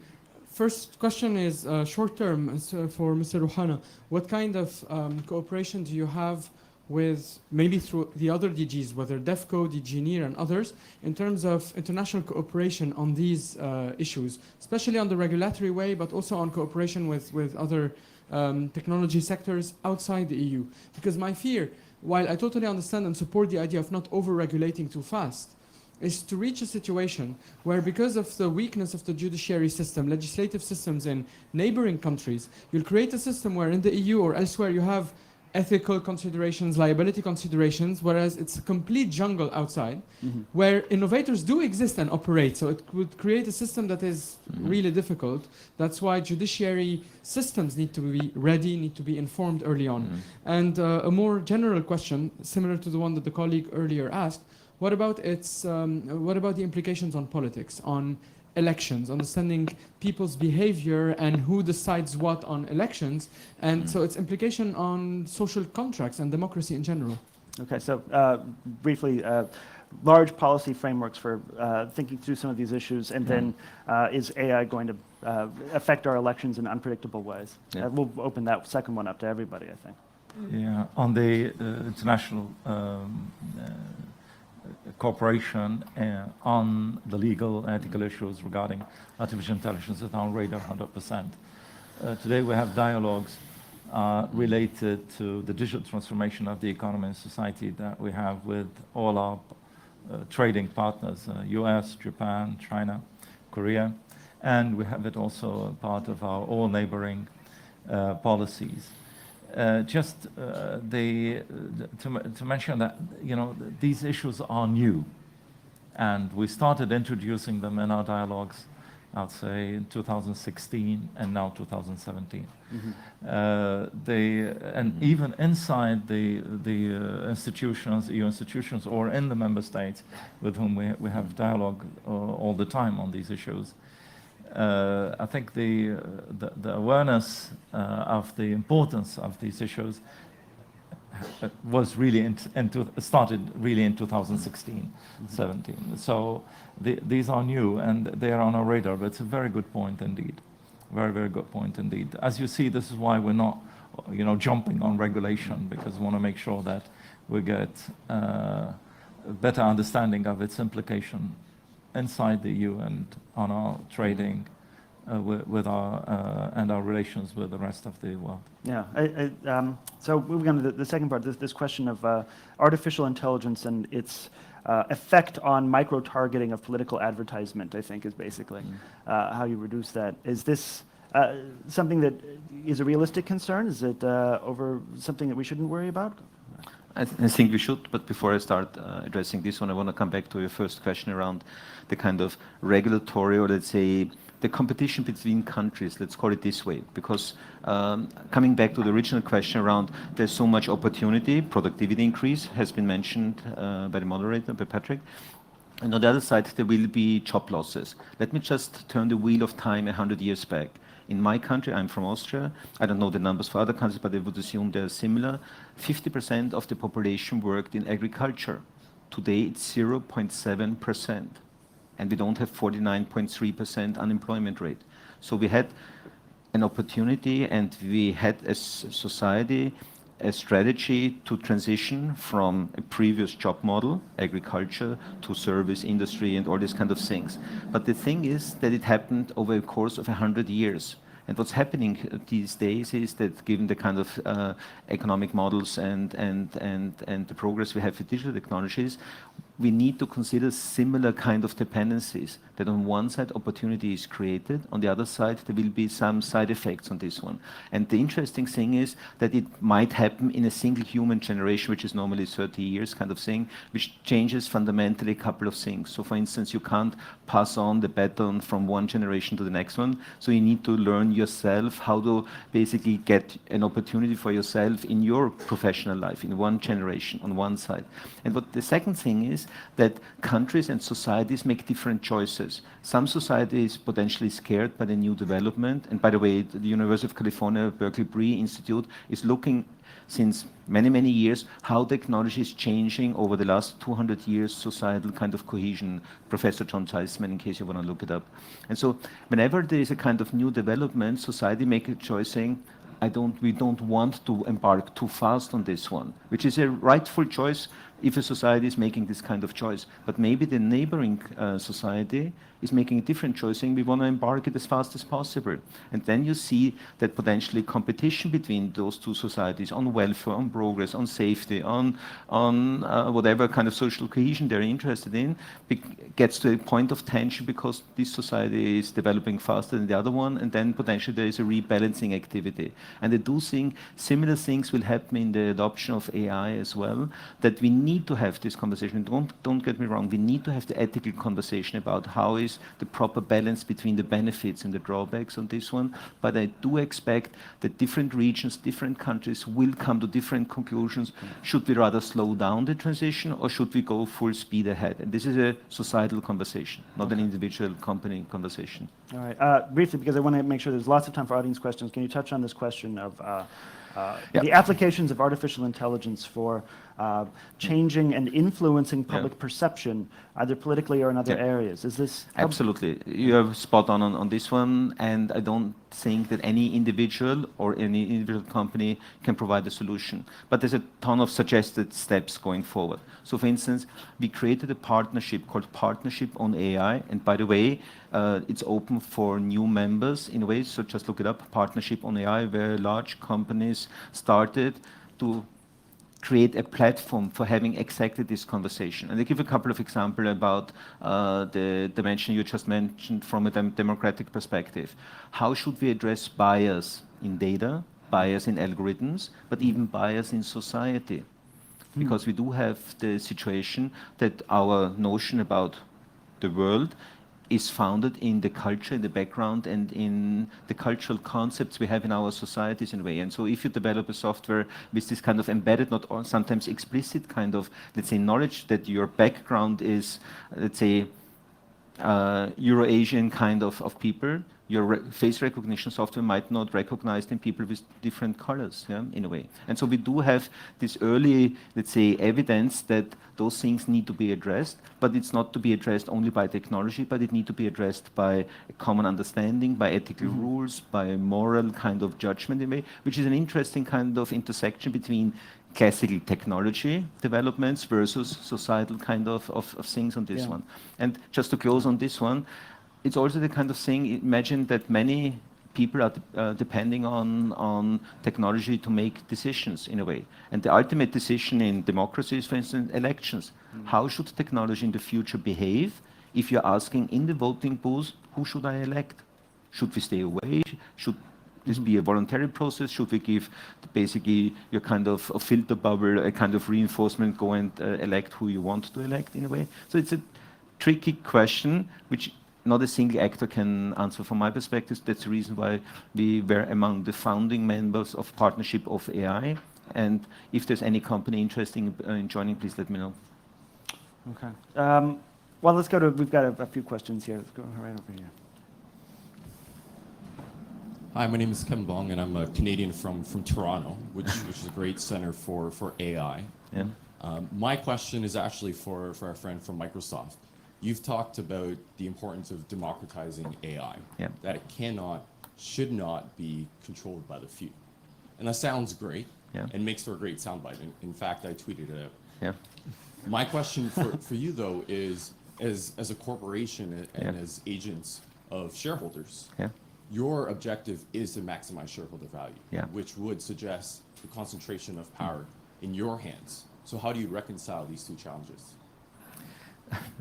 F: First question is short term for Mr. Rouhana. What kind of cooperation do you have with maybe through the other DGs, whether DEFCO, DG NEAR, and others, in terms of international cooperation on these issues, especially on the regulatory way, but also on cooperation with other technology sectors outside the EU? Because my fear, while I totally understand and support the idea of not over-regulating too fast, is to reach a situation where, because of the weakness of the judiciary system, legislative systems in neighboring countries, you'll create a system where in the EU or elsewhere you have ethical considerations, liability considerations, whereas it's a complete jungle outside, where innovators do exist and operate. So it would create a system that is really difficult. That's why judiciary systems need to be ready, need to be informed early on. And a more general question, similar to the one that the colleague earlier asked, what about the implications on politics, on elections, understanding people's behavior and who decides what on elections, and so its implication on social contracts and democracy in general?
A: Okay, so briefly, large policy frameworks for thinking through some of these issues, and then is AI going to affect our elections in unpredictable ways? We'll open that second one up to everybody, I think.
C: Yeah, on the international cooperation on the legal ethical issues regarding artificial intelligence is on radar 100%. Today we have dialogues related to the digital transformation of the economy and society that we have with all our trading partners, US, Japan, China, Korea, and we have it also part of our all neighboring policies. To mention that, you know, these issues are new, and we started introducing them in our dialogues, I'd say in 2016 and now 2017. And even inside the institutions, EU institutions, or in the member states with whom we have dialogue all the time on these issues. I think the awareness of the importance of these issues was really started really in 2016, 17. So these are new and they are on our radar, but it's a very good point indeed. Very, very good point indeed. As you see, this is why we're not, you know, jumping on regulation, because we want to make sure that we get a better understanding of its implication inside the EU and on our trading with our and our relations with the rest of the world.
A: Yeah. So moving on to the second part, this question of artificial intelligence and its effect on micro-targeting of political advertisement, I think, is basically how you reduce that. Is this something that is a realistic concern? Is it over something that we shouldn't worry about?
D: I think we should, but before I start addressing this one, I want to come back to your first question around the kind of regulatory, or let's say, the competition between countries, let's call it this way, because coming back to the original question around there's so much opportunity, productivity increase has been mentioned by the moderator, by Patrick, and on the other side there will be job losses. Let me just turn the wheel of time 100 years back. In my country, I'm from Austria, I don't know the numbers for other countries, but I would assume they're similar. 50% of the population worked in agriculture. Today it's 0.7%. And we don't have 49.3% unemployment rate. So we had an opportunity, and we had as society a strategy to transition from a previous job model, agriculture, to service industry and all these kind of things. But the thing is that it happened over a course of 100 years. And what's happening these days is that given the kind of economic models and the progress we have with digital technologies, we need to consider similar kind of dependencies, that on one side opportunity is created, on the other side there will be some side effects on this one. And the interesting thing is that it might happen in a single human generation, which is normally 30 years kind of thing, which changes fundamentally a couple of things. So for instance, you can't pass on the baton from one generation to the next one, so you need to learn yourself how to basically get an opportunity for yourself in your professional life, in one generation, on one side. And what the second thing is, that countries and societies make different choices. Some societies potentially scared by the new development, and by the way, the University of California, Berkeley Bree Institute is looking since many, many years how technology is changing over the last 200 years, societal kind of cohesion. Professor John Zeisman, in case you want to look it up. And so whenever there is a kind of new development, society make a choice saying, we don't want to embark too fast on this one, which is a rightful choice if a society is making this kind of choice. But maybe the neighboring society is making a different choice, saying we want to embark it as fast as possible. And then you see that potentially competition between those two societies on welfare, on progress, on safety, on whatever kind of social cohesion they're interested in, gets to a point of tension because this society is developing faster than the other one, and then potentially there is a rebalancing activity. And I do think similar things will happen in the adoption of AI as well, that we need to have this conversation. Don't get me wrong, we need to have the ethical conversation about how is the proper balance between the benefits and the drawbacks on this one. But I do expect that different regions, different countries will come to different conclusions. Should we rather slow down the transition, or should we go full speed ahead? And this is a societal conversation, not an individual company conversation.
A: All right. Briefly, because I want to make sure there's lots of time for audience questions, can you touch on this question of the applications of artificial intelligence for changing and influencing public perception, either politically or in other areas? Is this...
D: Absolutely. You are spot on this one, and I don't think that any individual or any individual company can provide a solution. But there's a ton of suggested steps going forward. So for instance, we created a partnership called Partnership on AI, and by the way, it's open for new members in a way, so just look it up, Partnership on AI, where large companies started to create a platform for having exactly this conversation. And I give a couple of examples about the dimension you just mentioned from a democratic perspective. How should we address bias in data, bias in algorithms, but even bias in society? Because we do have the situation that our notion about the world is founded in the culture, in the background, and in the cultural concepts we have in our societies in a way. And so if you develop a software with this kind of embedded, not or sometimes explicit kind of, let's say, knowledge that your background is, let's say, Euro-Asian kind of people, your face recognition software might not recognize them people with different colors, in a way. And so we do have this early, let's say, evidence that those things need to be addressed, but it's not to be addressed only by technology, but it need to be addressed by a common understanding, by ethical rules, by a moral kind of judgment in a way, which is an interesting kind of intersection between classical technology developments versus societal kind of things on this one. And just to close on this one, it's also the kind of thing, imagine that many people are depending on technology to make decisions in a way. And the ultimate decision in democracy is, for instance, elections. How should technology in the future behave if you're asking in the voting booth, who should I elect? Should we stay away? Should this be a voluntary process? Should we give basically your kind of a filter bubble, a kind of reinforcement, go and elect who you want to elect in a way? So it's a tricky question, which not a single actor can answer from my perspective. That's the reason why we were among the founding members of Partnership of AI. And if there's any company interested in joining, please let me know.
A: Okay. Well, let's go to, we've got a few questions here. Let's go right over here.
G: Hi, my name is Kevin Bong, and I'm a Canadian from Toronto, which is a great center for AI.
D: Yeah.
G: My question is actually for our friend from Microsoft. You've talked about the importance of democratizing AI, that it cannot should not be controlled by the few. And that sounds great
D: Yeah.
G: and makes for a great soundbite. In fact, I tweeted it out.
D: Yeah.
G: My question for you, though, is as a corporation and
D: Yeah.
G: as agents of shareholders,
D: Yeah.
G: your objective is to maximize shareholder value,
D: Yeah.
G: which would suggest the concentration of power in your hands. So how do you reconcile these two challenges?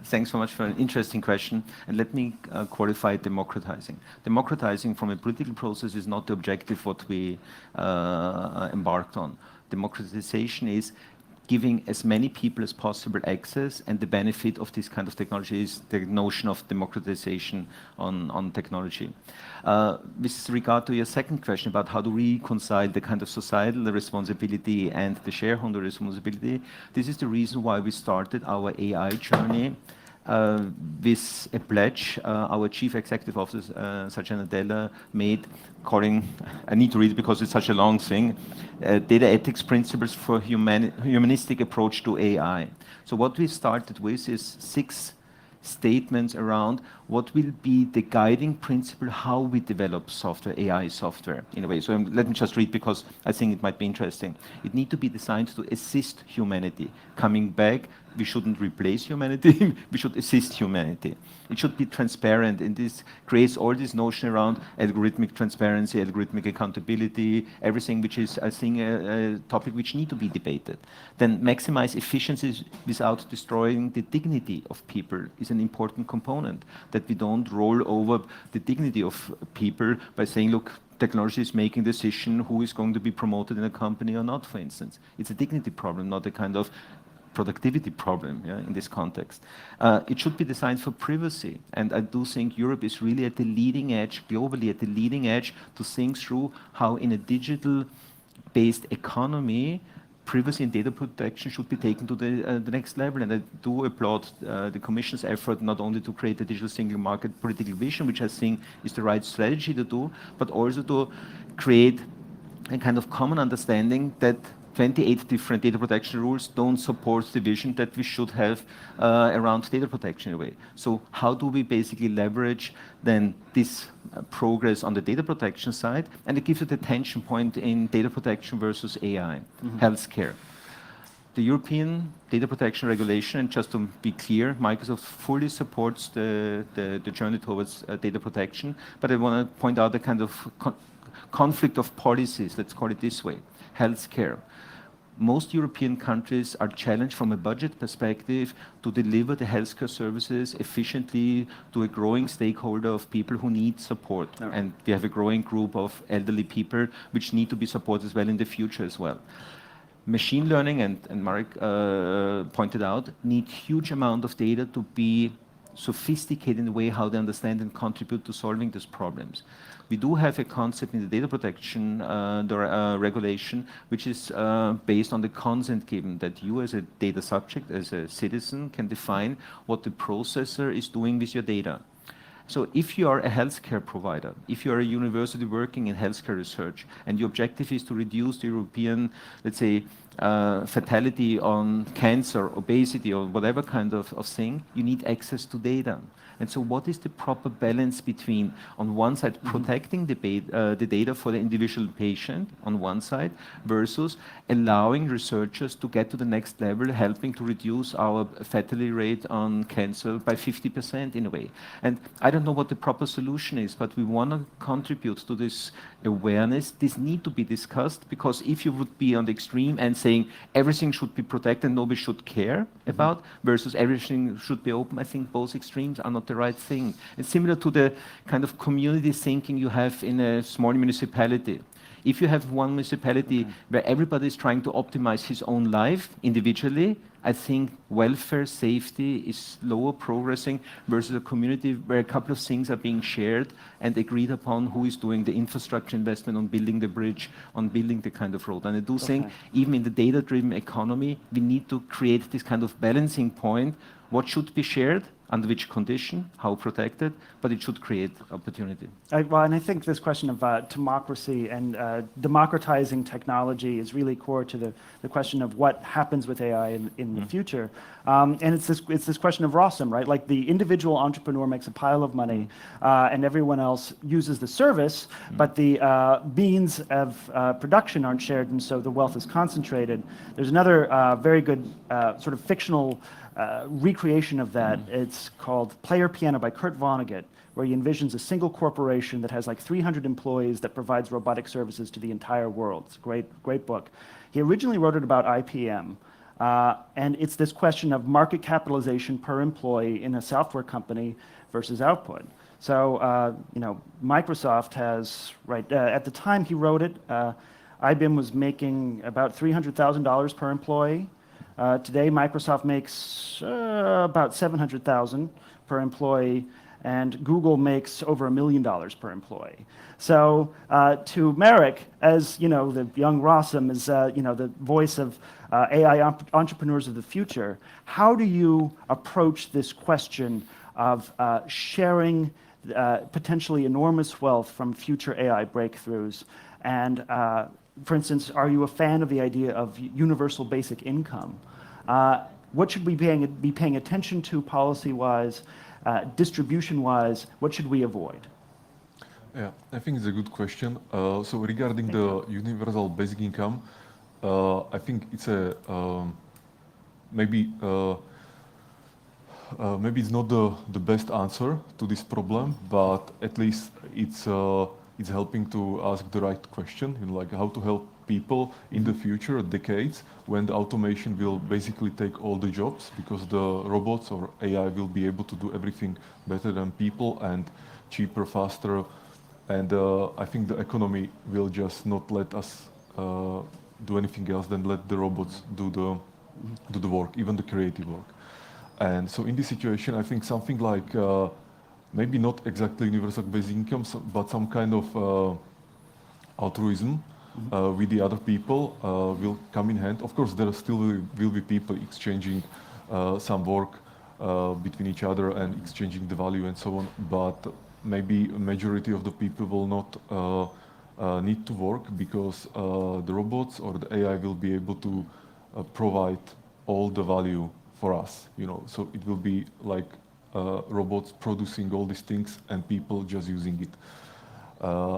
D: Thanks so much for an interesting question. And let me qualify democratizing. Democratizing from a political process is not the objective what we embarked on. Democratization is giving as many people as possible access, and the benefit of this kind of technology is the notion of democratization on technology. With regard to your second question about how to reconcile the kind of societal responsibility and the shareholder responsibility, this is the reason why we started our AI journey with a pledge our Chief Executive Officer, Satya Nadella, made, calling, I need to read it because it's such a long thing, data ethics principles for humanistic approach to AI. So what we started with is 6 statements around what will be the guiding principle how we develop software, AI software in a way. So let me just read because I think it might be interesting. It needs to be designed to assist humanity. Coming back, we shouldn't replace humanity, we should assist humanity. It should be transparent, and this creates all this notion around algorithmic transparency, algorithmic accountability, everything which is, I think, a topic which need to be debated. Then maximize efficiencies without destroying the dignity of people is an important component, that we don't roll over the dignity of people by saying, look, technology is making a decision who is going to be promoted in a company or not, for instance. It's a dignity problem, not a kind of productivity problem, yeah, in this context. It should be designed for privacy, and I do think Europe is really at the leading edge, globally at the leading edge, to think through how in a digital-based economy, privacy and data protection should be taken to the next level. And I do applaud the Commission's effort not only to create a digital single market political vision, which I think is the right strategy to do, but also to create a kind of common understanding that 28 different data protection rules don't support the vision that we should have around data protection in a way. So how do we basically leverage then this progress on the data protection side? And it gives you the tension point in data protection versus AI, healthcare. The European data protection regulation, and just to be clear, Microsoft fully supports the journey towards data protection, but I want to point out the kind of conflict of policies, let's call it this way. Healthcare. Most European countries are challenged from a budget perspective to deliver the healthcare services efficiently to a growing stakeholder of people who need support.
A: Yeah.
D: And we have a growing group of elderly people which need to be supported as well in the future as well. Machine learning, and Marek pointed out, need huge amount of data to be sophisticated in the way how they understand and contribute to solving these problems. We do have a concept in the data protection regulation, which is based on the consent given, that you as a data subject, as a citizen, can define what the processor is doing with your data. So if you are a healthcare provider, if you are a university working in healthcare research, and your objective is to reduce the European, let's say, fatality on cancer, obesity, or whatever kind of thing, you need access to data. And so what is the proper balance between, on one side, protecting the data for the individual patient on one side, versus allowing researchers to get to the next level, helping to reduce our fatality rate on cancer by 50% in a way. And I don't know what the proper solution is, but we want to contribute to this awareness. This need to be discussed, because if you would be on the extreme and saying everything should be protected and nobody should care about, versus everything should be open, I think both extremes are not the right thing. It's similar to the kind of community thinking you have in a small municipality. If you have one municipality where everybody is trying to optimize his own life individually, I think welfare, safety is lower progressing versus a community where a couple of things are being shared and agreed upon, who is doing the infrastructure investment on building the bridge, on building the kind of road. And I do think even in the data-driven economy, we need to create this kind of balancing point. What should be shared? under which condition, how protected, but it should create opportunity.
A: Well, and I think this question of democracy and democratizing technology is really core to the question of what happens with AI in the future. And it's this question of Rossum, right? Like the individual entrepreneur makes a pile of money and everyone else uses the service, but the means of production aren't shared, and so the wealth is concentrated. There's another very good sort of fictional recreation of that. It's called Player Piano by Kurt Vonnegut, where he envisions a single corporation that has like 300 employees that provides robotic services to the entire world. It's a great book. He originally wrote it about IPM, and it's this question of market capitalization per employee in a software company versus output. So, you know, Microsoft has, right, at the time he wrote it, IBM was making about $300,000 per employee. Today, Microsoft makes about $700,000 per employee, and Google makes over $1 million per employee. So, to Marek, as you know, the young Rossum is you know, the voice of AI entrepreneurs of the future. How do you approach this question of sharing potentially enormous wealth from future AI breakthroughs? And for instance, are you a fan of the idea of universal basic income? What should we be paying attention to policy-wise, distribution-wise? What should we avoid?
B: Yeah, I think it's a good question. So regarding the universal basic income, I think it's a maybe it's not the best answer to this problem, but at least it's helping to ask the right question, you know, like how to help people in the future, decades, when the automation will basically take all the jobs, because the robots or AI will be able to do everything better than people and cheaper, faster. And I think the economy will just not let us do anything else than let the robots do the work, even the creative work. And so in this situation, I think something like maybe not exactly universal basic income, but some kind of altruism with the other people will come in hand. Of course, there still will be people exchanging some work between each other and exchanging the value and so on, but maybe a majority of the people will not need to work, because the robots or the AI will be able to provide all the value for us, you know. So it will be like robots producing all these things and people just using it.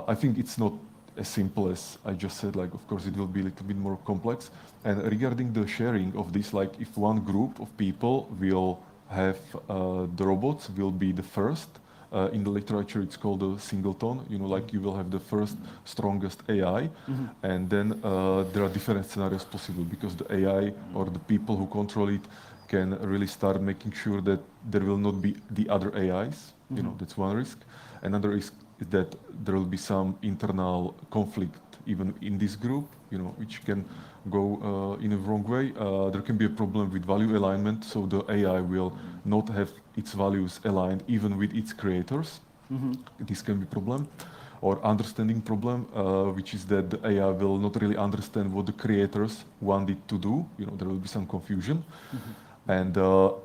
B: I think it's not as simple as I just said. Like, of course, it will be a little bit more complex. And regarding the sharing of this, like if one group of people will have the robots will be the first. In the literature, it's called a singleton. You know, like you will have the first strongest AI, and then there are different scenarios possible, because the AI or the people who control it can really start making sure that there will not be the other AIs. You know, that's one risk. Another risk is that there will be some internal conflict even in this group, you know, which can go in a wrong way. There can be a problem with value alignment, so the AI will not have its values aligned even with its creators. This can be a problem. Or understanding problem, which is that the AI will not really understand what the creators want it to do. You know, there will be some confusion. And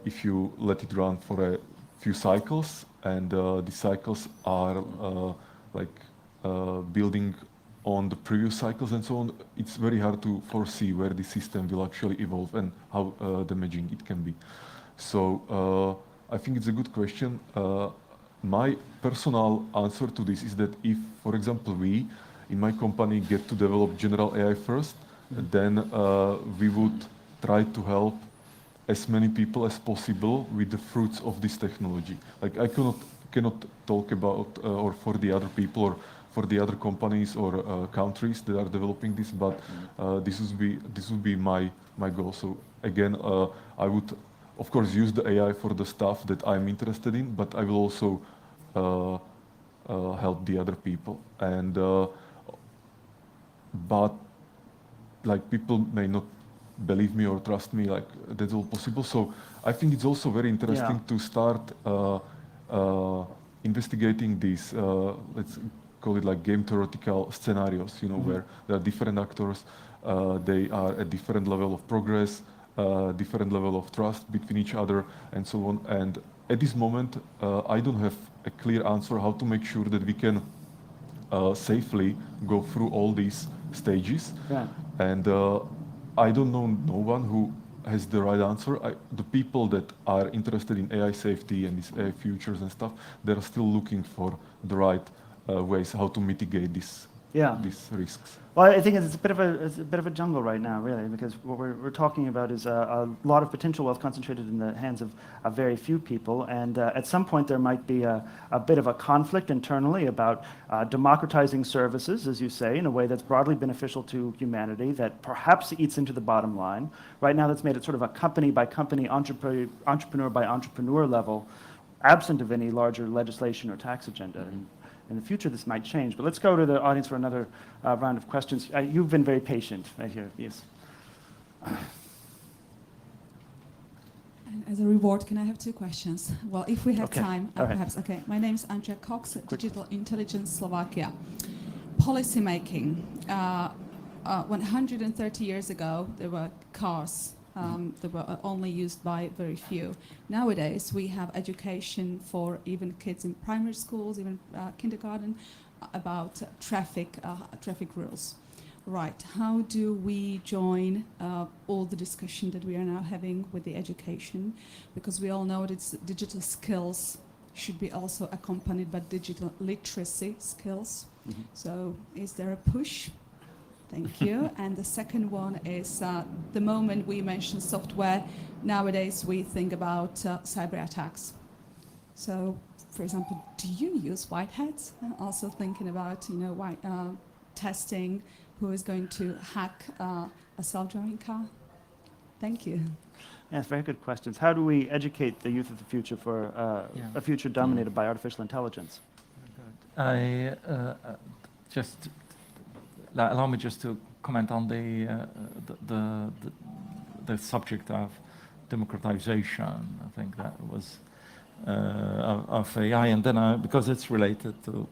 B: if you let it run for a few cycles, and the cycles are building on the previous cycles and so on, it's very hard to foresee where the system will actually evolve and how damaging it can be. So I think it's a good question. My personal answer to this is that if, for example, we in my company get to develop general AI first, then we would try to help as many people as possible with the fruits of this technology. Like I cannot talk about or for the other people or for the other companies or countries that are developing this, but this would be my goal. So again, I would of course use the AI for the stuff that I'm interested in, but I will also help the other people. And but like people may not believe me or trust me, like that's all possible. So I think it's also very interesting to start investigating these, let's call it like game theoretical scenarios, you know, where there are different actors, they are at different level of progress, different level of trust between each other and so on. And at this moment, I don't have a clear answer how to make sure that we can safely go through all these stages.
A: Yeah.
B: And I don't know no one who has the right answer. The people that are interested in AI safety and these AI futures and stuff, they're still looking for the right ways how to mitigate these risks.
A: Well, I think it's a bit of a jungle right now, really, because what we're talking about is a lot of potential wealth concentrated in the hands of very few people, and at some point there might be a bit of a conflict internally about democratizing services, as you say, in a way that's broadly beneficial to humanity, that perhaps eats into the bottom line. Right now, that's made it sort of a company by company, entrepreneur by entrepreneur level, absent of any larger legislation or tax agenda. And in the future, this might change. But let's go to the audience for another round of questions. You've been very patient right here. Yes.
H: And as a reward, can I have 2 questions? Well, if we have
A: Okay.
H: time,
A: All right.
H: perhaps. Okay. My name is Andrea Cox, Digital Intelligence Slovakia. Policy making. 130 years ago, there were cars that were only used by very few. Nowadays, we have education for even kids in primary schools, even kindergarten, about traffic rules. Right. How do we join all the discussion that we are now having with the education? Because we all know that digital skills should be also accompanied by digital literacy skills.
A: Mm-hmm.
H: So is there a push? Thank you. And the second one is the moment we mention software, nowadays we think about cyber attacks. So, for example, do you use white hats? Also thinking about, testing who is going to hack a self-driving car? Thank you.
A: Yes, very good questions. How do we educate the youth of the future for a future dominated by artificial intelligence?
C: I just allow me just to comment on the subject of democratization. I think that was of AI, and then because it's related to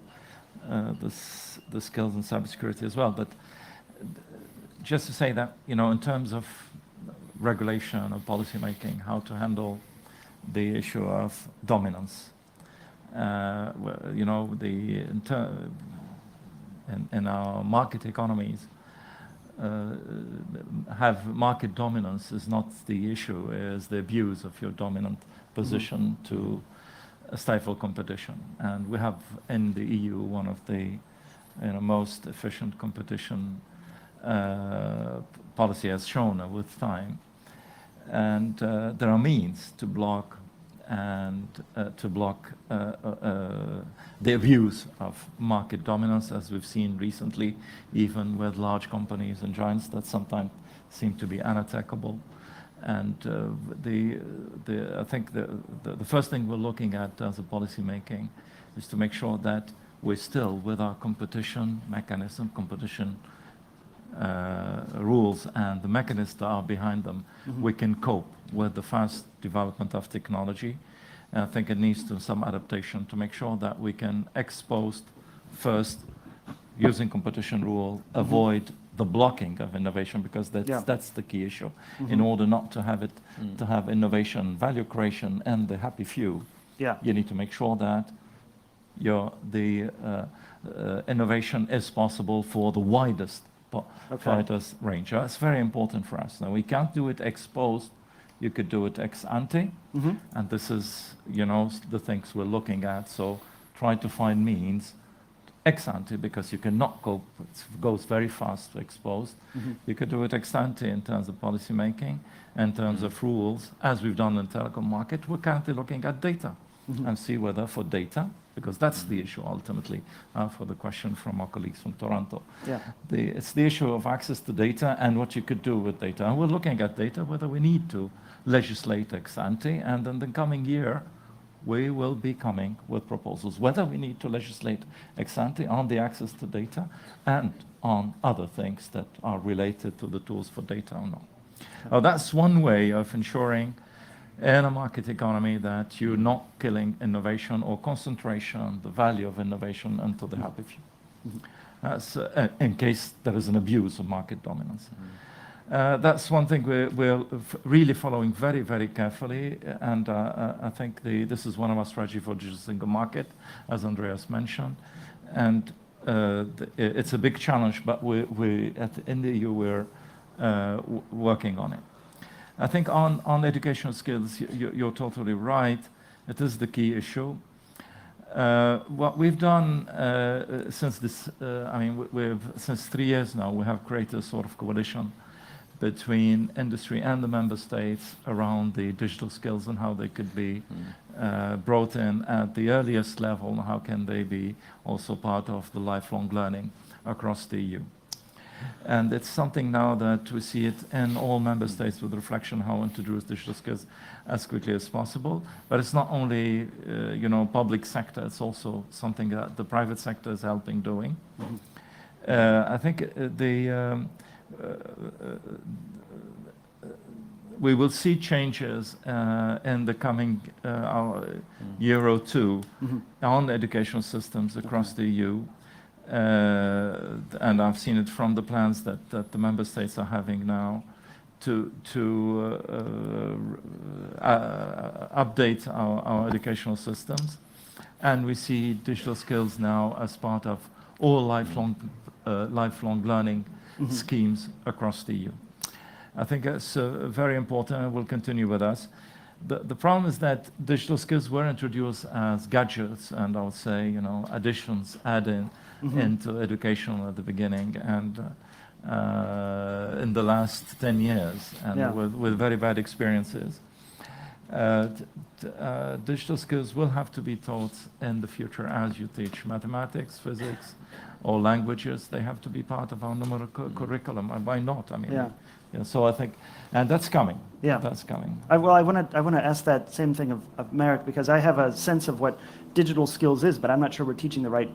C: the skills in cybersecurity as well. But just to say that, in terms of regulation or policy making, how to handle the issue of dominance. In our market economies, have market dominance is not the issue, is the abuse of your dominant position to stifle competition. And we have in the EU one of the most efficient competition policy has shown with time. And there are means to block the abuse of market dominance, as we've seen recently, even with large companies and giants that sometimes seem to be unattackable. And I think the first thing we're looking at as a policy making is to make sure that we're still with our competition mechanism, competition rules and the mechanisms that are behind them, we can cope with the fast development of technology. And I think it needs some adaptation to make sure that we can expose first, using competition rule, avoid the blocking of innovation, because that's the key issue. In order not to have to have innovation, value creation, and the happy few, you need to make sure that the innovation is possible for the widest fighters range. That's very important for us. Now, we can't do it exposed. You could do it ex ante, and this is, the things we're looking at. So try to find means ex ante, because you cannot go, it goes very fast to expose. You could do it ex ante in terms of policy making, in terms of rules, as we've done in the telecom market. We're currently looking at data and see whether for data, because that's the issue ultimately, for the question from our colleagues from Toronto. It's the issue of access to data and what you could do with data. And we're looking at data, whether we need to legislate ex ante, and in the coming year, we will be coming with proposals, whether we need to legislate ex ante on the access to data and on other things that are related to the tools for data or not. Now, that's one way of ensuring in a market economy that you're not killing innovation or concentration, the value of innovation, until the happy few. That's in case there is an abuse of market dominance. That's one thing we're really following very, very carefully, and I think this is one of our strategy for digital single market, as Andreas mentioned, and it's a big challenge, but in the EU we're working on it. I think on educational skills, you're totally right. It is the key issue. What we've done since this, since 3 years now, we have created a sort of coalition between industry and the member states around the digital skills and how they could be brought in at the earliest level, and how can they be also part of the lifelong learning across the EU. And it's something now that we see it in all member states with reflection how to introduce digital skills as quickly as possible. But it's not only public sector, it's also something that the private sector is helping doing. I think we will see changes in the coming year or two on educational systems across the EU. And I've seen it from the plans that the member states are having now to update our educational systems. And we see digital skills now as part of all lifelong learning schemes across the EU. I think it's very important and will continue with us. The problem is that digital skills were introduced as gadgets and I would say, additions, add-in into education at the beginning and in the last 10 years and with very bad experiences. Digital skills will have to be taught in the future as you teach mathematics, physics, or languages. They have to be part of our numerical curriculum. And why not? So I think, and that's coming.
A: Yeah,
C: that's coming.
A: I want to ask that same thing of Marek, because I have a sense of what digital skills is, but I'm not sure we're teaching the right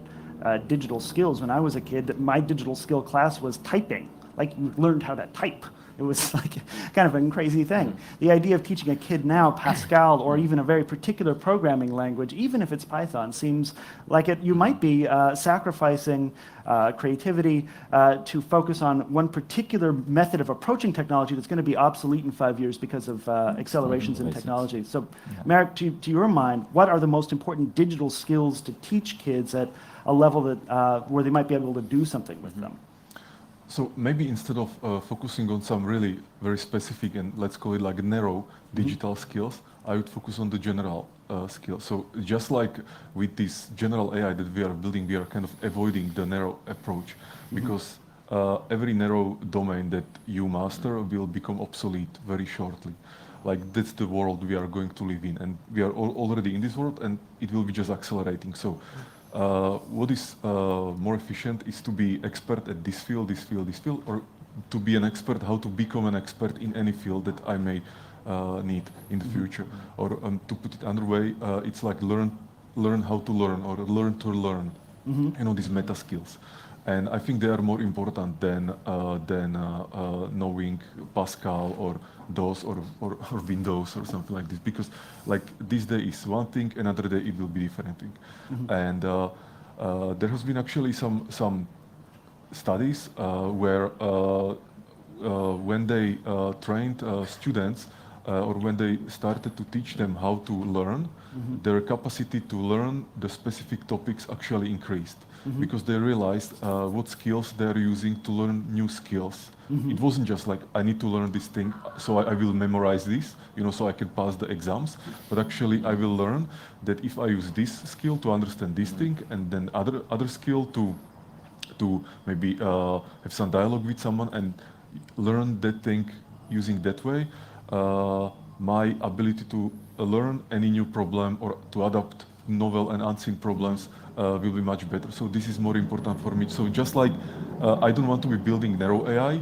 A: digital skills. When I was a kid, my digital skill class was typing. Like you learned how to type. It was like kind of a crazy thing. The idea of teaching a kid now Pascal or even a very particular programming language, even if it's Python, seems like you might be sacrificing creativity to focus on one particular method of approaching technology that's going to be obsolete in 5 years because of accelerations in technology. So, Marek, to your mind, what are the most important digital skills to teach kids at a level that where they might be able to do something with them?
B: So maybe instead of focusing on some really very specific and let's call it like narrow digital skills, I would focus on the general skills. So just like with this general AI that we are building, we are kind of avoiding the narrow approach because every narrow domain that you master will become obsolete very shortly. Like that's the world we are going to live in, and we are already in this world, and it will be just accelerating. So. What is more efficient is to be expert at this field, or to be an expert, how to become an expert in any field that I may need in the future. Or to put it another way, it's like learn how to learn or learn to learn, these meta skills. And I think they are more important than knowing Pascal or DOS or Windows or something like this, because like this day is one thing, another day it will be different thing. And there has been actually some studies where when they trained students or when they started to teach them how to learn, their capacity to learn the specific topics actually increased. Because they realized what skills they're using to learn new skills. It wasn't just like, I need to learn this thing, so I will memorize this, so I can pass the exams. But actually, I will learn that if I use this skill to understand this thing, and then other skill to maybe have some dialogue with someone and learn that thing using that way, my ability to learn any new problem or to adapt novel and unseen problems will be much better. So this is more important for me. So just like I don't want to be building narrow AI,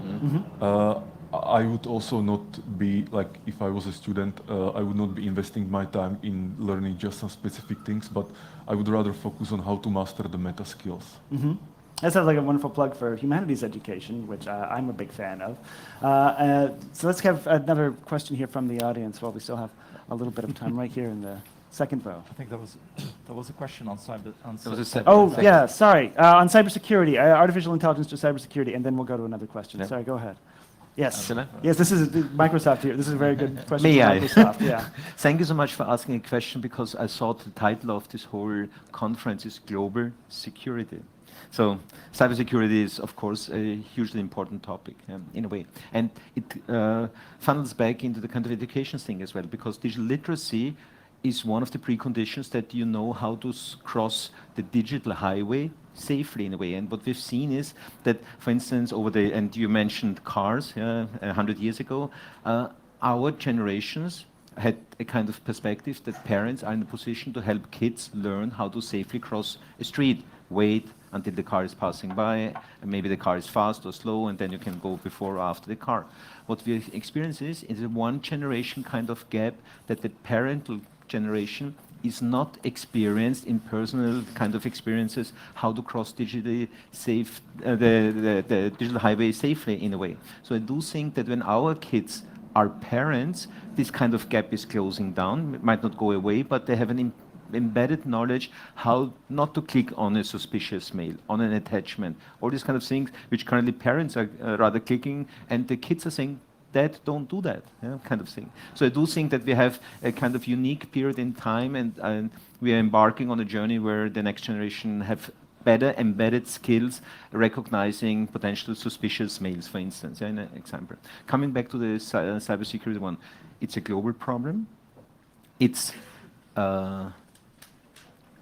B: I would also not be like, if I was a student, I would not be investing my time in learning just some specific things, but I would rather focus on how to master the meta skills.
A: That sounds like a wonderful plug for humanities education, which I'm a big fan of. So let's have another question here from the audience while we still have a little bit of time right here in the second row.
C: I think there was a question on cyber.
A: Sorry. On cybersecurity, artificial intelligence to cybersecurity, and then we'll go to another question. Sorry, go ahead. Yes.
D: Shall I?
A: Yes, this is Microsoft here. This is a very good question
D: May
A: for
D: I?
A: Microsoft. Yeah.
D: Thank you so much for asking a question, because I thought the title of this whole conference is Global Security. So cybersecurity is, of course, a hugely important topic in a way. And it funnels back into the kind of education thing as well, because digital literacy is one of the preconditions that you know how to cross the digital highway safely in a way. And what we've seen is that, for instance, and you mentioned cars 100 years ago, our generations had a kind of perspective that parents are in a position to help kids learn how to safely cross a street, wait until the car is passing by, and maybe the car is fast or slow, and then you can go before or after the car. What we experience is a one generation kind of gap, that the parental generation is not experienced in personal kind of experiences how to cross digitally safe the digital highway safely in a way. So I do think that when our kids are parents, this kind of gap is closing down. It might not go away, but they have an embedded knowledge how not to click on a suspicious mail, on an attachment, all these kind of things which currently parents are rather clicking, and the kids are saying, Dad, don't do that, kind of thing. So I do think that we have a kind of unique period in time, and we are embarking on a journey where the next generation have better embedded skills, recognizing potential suspicious mails, for instance, in an example. Coming back to the cybersecurity one, it's a global problem. It's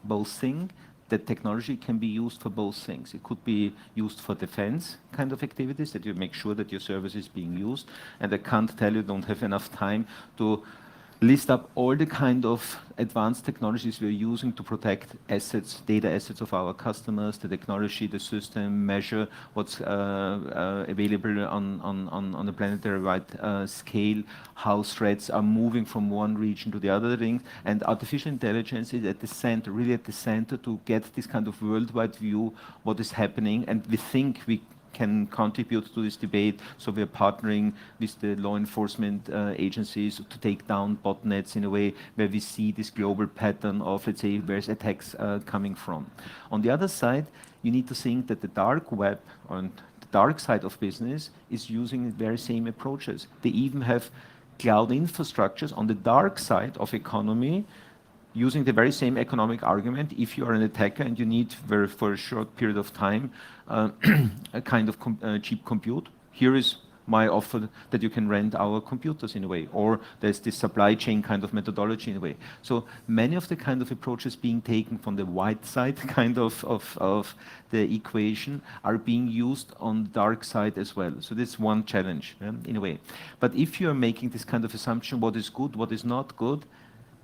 D: both things. That technology can be used for both things. It could be used for defense kind of activities, that you make sure that your service is being used. And I can't tell you, don't have enough time to list up all the kind of advanced technologies we're using to protect assets, data assets of our customers, the technology, the system, measure what's available on a planetary-wide scale, how threats are moving from one region to the other thing. And artificial intelligence is at the center, really at the center, to get this kind of worldwide view, what is happening. And we think we can contribute to this debate. So we're partnering with the law enforcement agencies to take down botnets in a way where we see this global pattern of, let's say, where's attacks coming from. On the other side, you need to think that the dark web and the dark side of business is using the very same approaches. They even have cloud infrastructures on the dark side of economy, using the very same economic argument. If you are an attacker and you need for a short period of time a kind of cheap compute, here is my offer that you can rent our computers in a way, or there's this supply chain kind of methodology in a way. So many of the kind of approaches being taken from the white side kind of the equation are being used on the dark side as well. So this is one challenge in a way. But if you are making this kind of assumption, what is good, what is not good,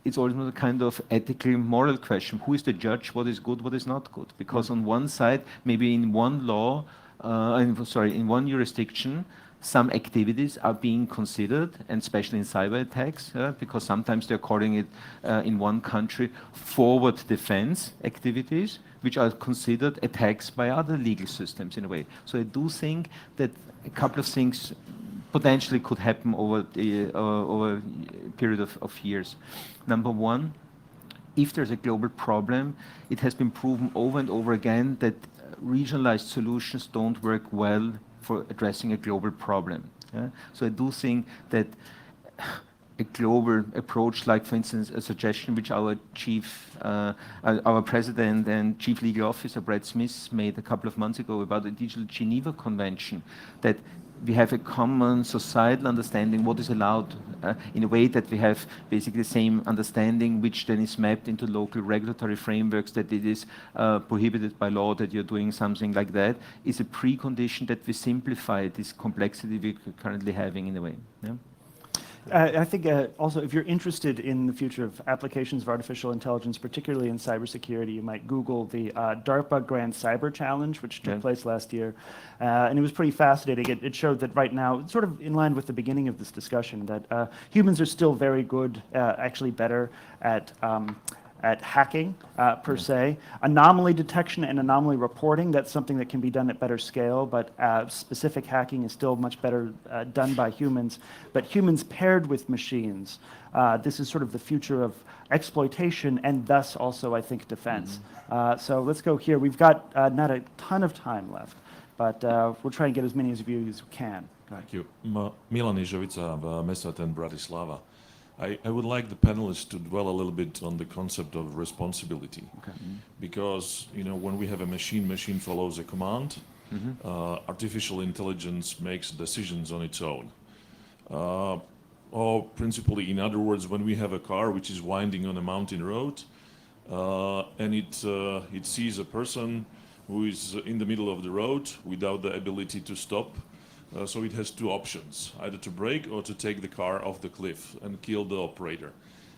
D: it's also a kind of ethical, moral question. Who is the judge? What is good? What is not good? Because on one side, maybe in one law, in one jurisdiction, some activities are being considered, and especially in cyber attacks, because sometimes they're calling it in one country forward defense activities, which are considered attacks by other legal systems in a way. So I do think that a couple of things potentially could happen over a period of years. Number one, if there's a global problem, it has been proven over and over again that regionalized solutions don't work well for addressing a global problem. So I do think that a global approach, like for instance a suggestion which our president and chief legal officer Brad Smith made a couple of months ago about the Digital Geneva Convention, that we have a common societal understanding what is allowed in a way that we have basically the same understanding, which then is mapped into local regulatory frameworks, that it is prohibited by law that you're doing something like that, is a precondition that we simplify this complexity we're currently having in a way. Yeah?
A: I think also if you're interested in the future of applications of artificial intelligence, particularly in cybersecurity, you might Google the DARPA Grand Cyber Challenge, which took place last year. And it was pretty fascinating. It showed that right now, sort of in line with the beginning of this discussion, that humans are still very good, actually better at hacking per se. Anomaly detection and anomaly reporting, that's something that can be done at better scale, but specific hacking is still much better done by humans. But humans paired with machines, this is sort of the future of exploitation and thus also, I think, defense. So let's go here. We've got not a ton of time left. But we'll try and get as many of you as we can. Go ahead.
I: Thank you. Milan Ižovica, Mesat and Bratislava. I would like the panelists to dwell a little bit on the concept of responsibility.
A: Okay.
I: Because, you know, when we have a machine follows a command, artificial intelligence makes decisions on its own. Or principally, in other words, when we have a car which is winding on a mountain road, and it sees a person who is in the middle of the road without the ability to stop, so it has two options, either to brake or to take the car off the cliff and kill the operator.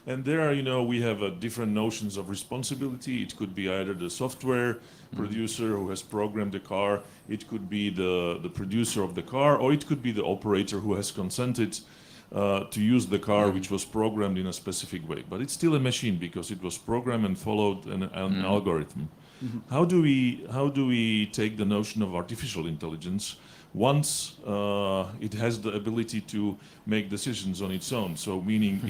I: And there, you know, we have different notions of responsibility. It could be either the software producer who has programmed the car, it could be the producer of the car, or it could be the operator who has consented to use the car which was programmed in a specific way. But it's still a machine because it was programmed and followed an algorithm. How do we take the notion of artificial intelligence once it has the ability to make decisions on its own? So meaning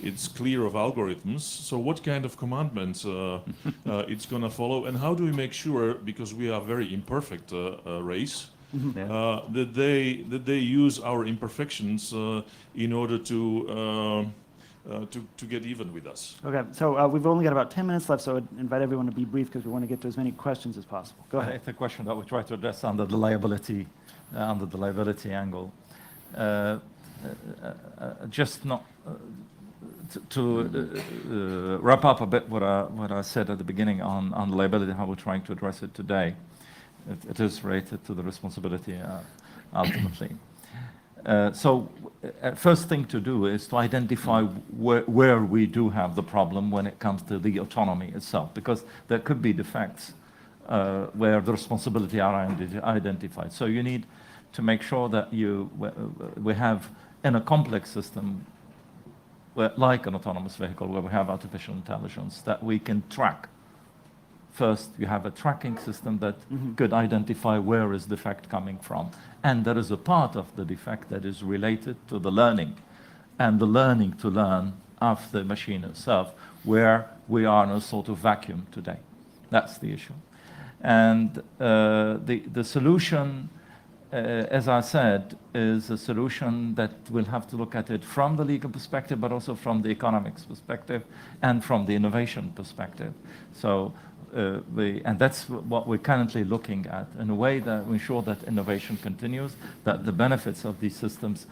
I: it's clear of algorithms. So what kind of commandments it's going to follow, and how do we make sure, because we are a very imperfect race, that they use our imperfections in order to get even with us?
A: Okay, so we've only got about 10 minutes left, so I'd invite everyone to be brief because we want to get to as many questions as possible. Go ahead.
C: It's a question that we try to address under the liability angle. Just not to wrap up a bit what I said at the beginning on liability, how we're trying to address it today. It is related to the responsibility ultimately. So first thing to do is to identify where we do have the problem when it comes to the autonomy itself, because there could be defects where the responsibility are identified. So you need to make sure that we have in a complex system, like an autonomous vehicle where we have artificial intelligence, that we can track. First, you have a tracking system that could identify where is the defect coming from. And there is a part of the defect that is related to the learning, and the learning to learn of the machine itself, where we are in a sort of vacuum today. That's the issue. And the solution, as I said, is a solution that we'll have to look at it from the legal perspective, but also from the economics perspective and from the innovation perspective. So, and that's what we're currently looking at in a way that we ensure that innovation continues, that the benefits of these systems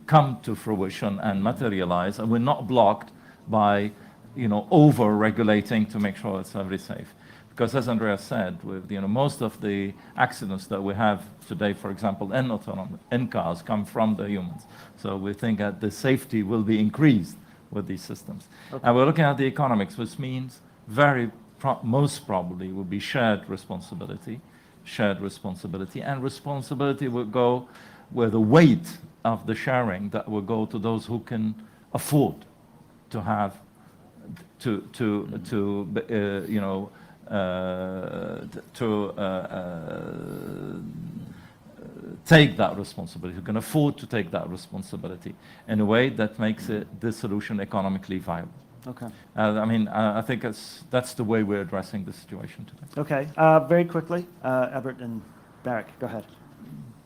C: come to fruition and materialize, and we're not blocked by, you know, over-regulating to make sure it's very safe. Because as Andreas said, with, you know, most of the accidents that we have today, for example, in cars, come from the humans. So we think that the safety will be increased with these systems. Okay. And we're looking at the economics, which means most probably will be shared responsibility, and responsibility will go where the weight of the sharing that will go to those who can afford to have take that responsibility, who can afford to take that responsibility in a way that makes the solution economically viable.
A: Okay.
C: I mean, I think that's the way we're addressing the situation today.
A: Okay. Very quickly, Ebert and Barrick, go ahead.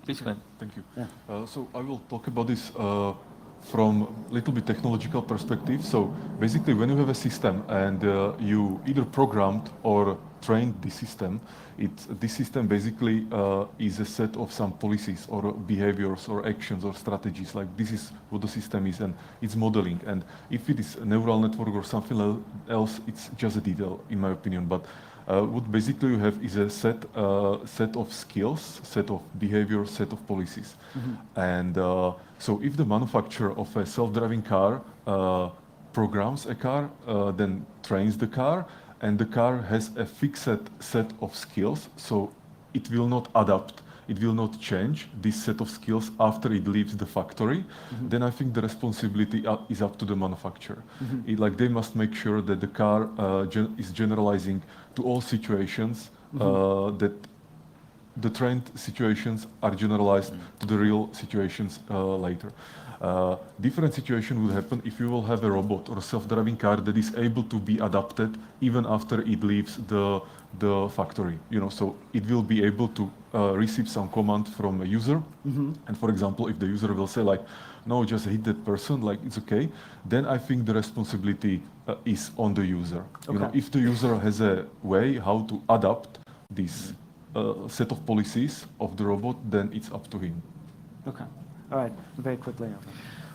D: Please go ahead.
B: Thank you.
A: Yeah.
B: So I will talk about this from a little bit technological perspective. So basically, when you have a system and you either programmed or trained the system, this system basically is a set of some policies or behaviors or actions or strategies. Like this is what the system is, and it's modeling. And if it is a neural network or something else, it's just a detail, in my opinion. But what basically you have is a set of skills, set of behaviors, set of policies. And so if the manufacturer of a self-driving car programs a car, then trains the car, and the car has a fixed set of skills, so it will not adapt, it will not change this set of skills after it leaves the factory, then I think the responsibility is up to the manufacturer. Like they must make sure that the car is generalizing to all situations that the trained situations are generalized to the real situations later. Different situation will happen if you will have a robot or a self-driving car that is able to be adapted even after it leaves the factory. You know, so it will be able to receive some command from a user. And for example, if the user will say like, no, just hit that person, like it's okay, then I think the responsibility is on the user. You know, if the user has a way how to adapt this set of policies of the robot, then it's up to him.
A: Okay. All right. Very quickly.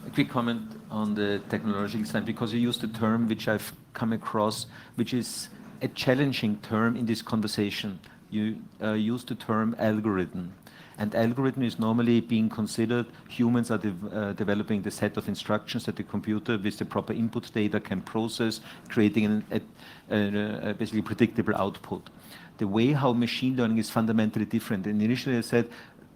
D: A quick comment on the technological side, because you used a term which I've come across, which is a challenging term in this conversation. You used the term algorithm. And algorithm is normally being considered, humans are developing the set of instructions that the computer with the proper input data can process, creating a basically predictable output. The way how machine learning is fundamentally different. And initially I said,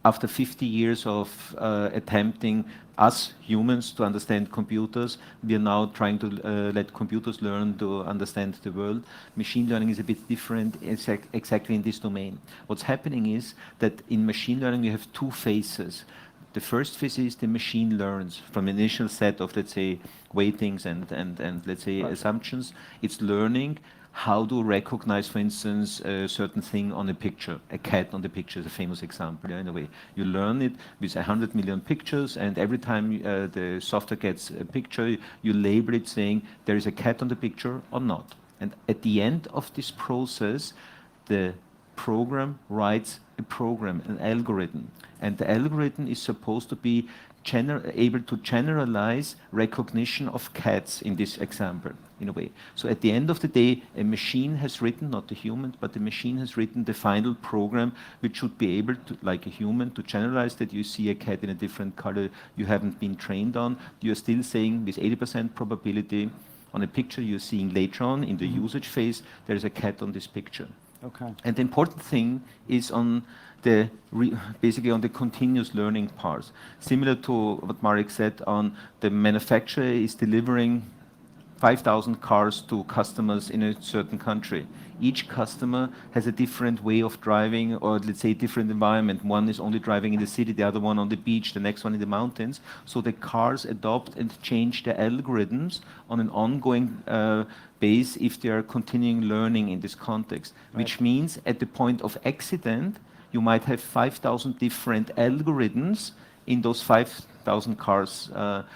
D: after 50 years of attempting us humans to understand computers, we are now trying to let computers learn to understand the world. Machine learning is a bit different exactly in this domain. What's happening is that in machine learning we have two phases. The first phase is the machine learns from an initial set of, let's say, weightings and let's say assumptions. It's learning how to recognize, for instance, a certain thing on a picture. A cat on the picture is a famous example, in a way. You learn it with 100 million pictures, and every time the software gets a picture, you label it saying there is a cat on the picture or not. And at the end of this process, the program writes a program, an algorithm. And the algorithm is supposed to be able to generalize recognition of cats in this example, in a way. So at the end of the day, a machine has written, not the human, but the machine has written the final program which should be able to, like a human, to generalize that you see a cat in a different color you haven't been trained on. You're still saying with 80% probability on a picture you're seeing later on in the usage phase, there's a cat on this picture.
A: Okay.
D: And the important thing is on the basically on the continuous learning part. Similar to what Marek said on the manufacturer is delivering 5,000 cars to customers in a certain country. Each customer has a different way of driving, or let's say different environment. One is only driving in the city, the other one on the beach, the next one in the mountains. So the cars adopt and change the algorithms on an ongoing base if they are continuing learning in this context, which means at the point of accident, you might have 5,000 different algorithms in those 5,000 cars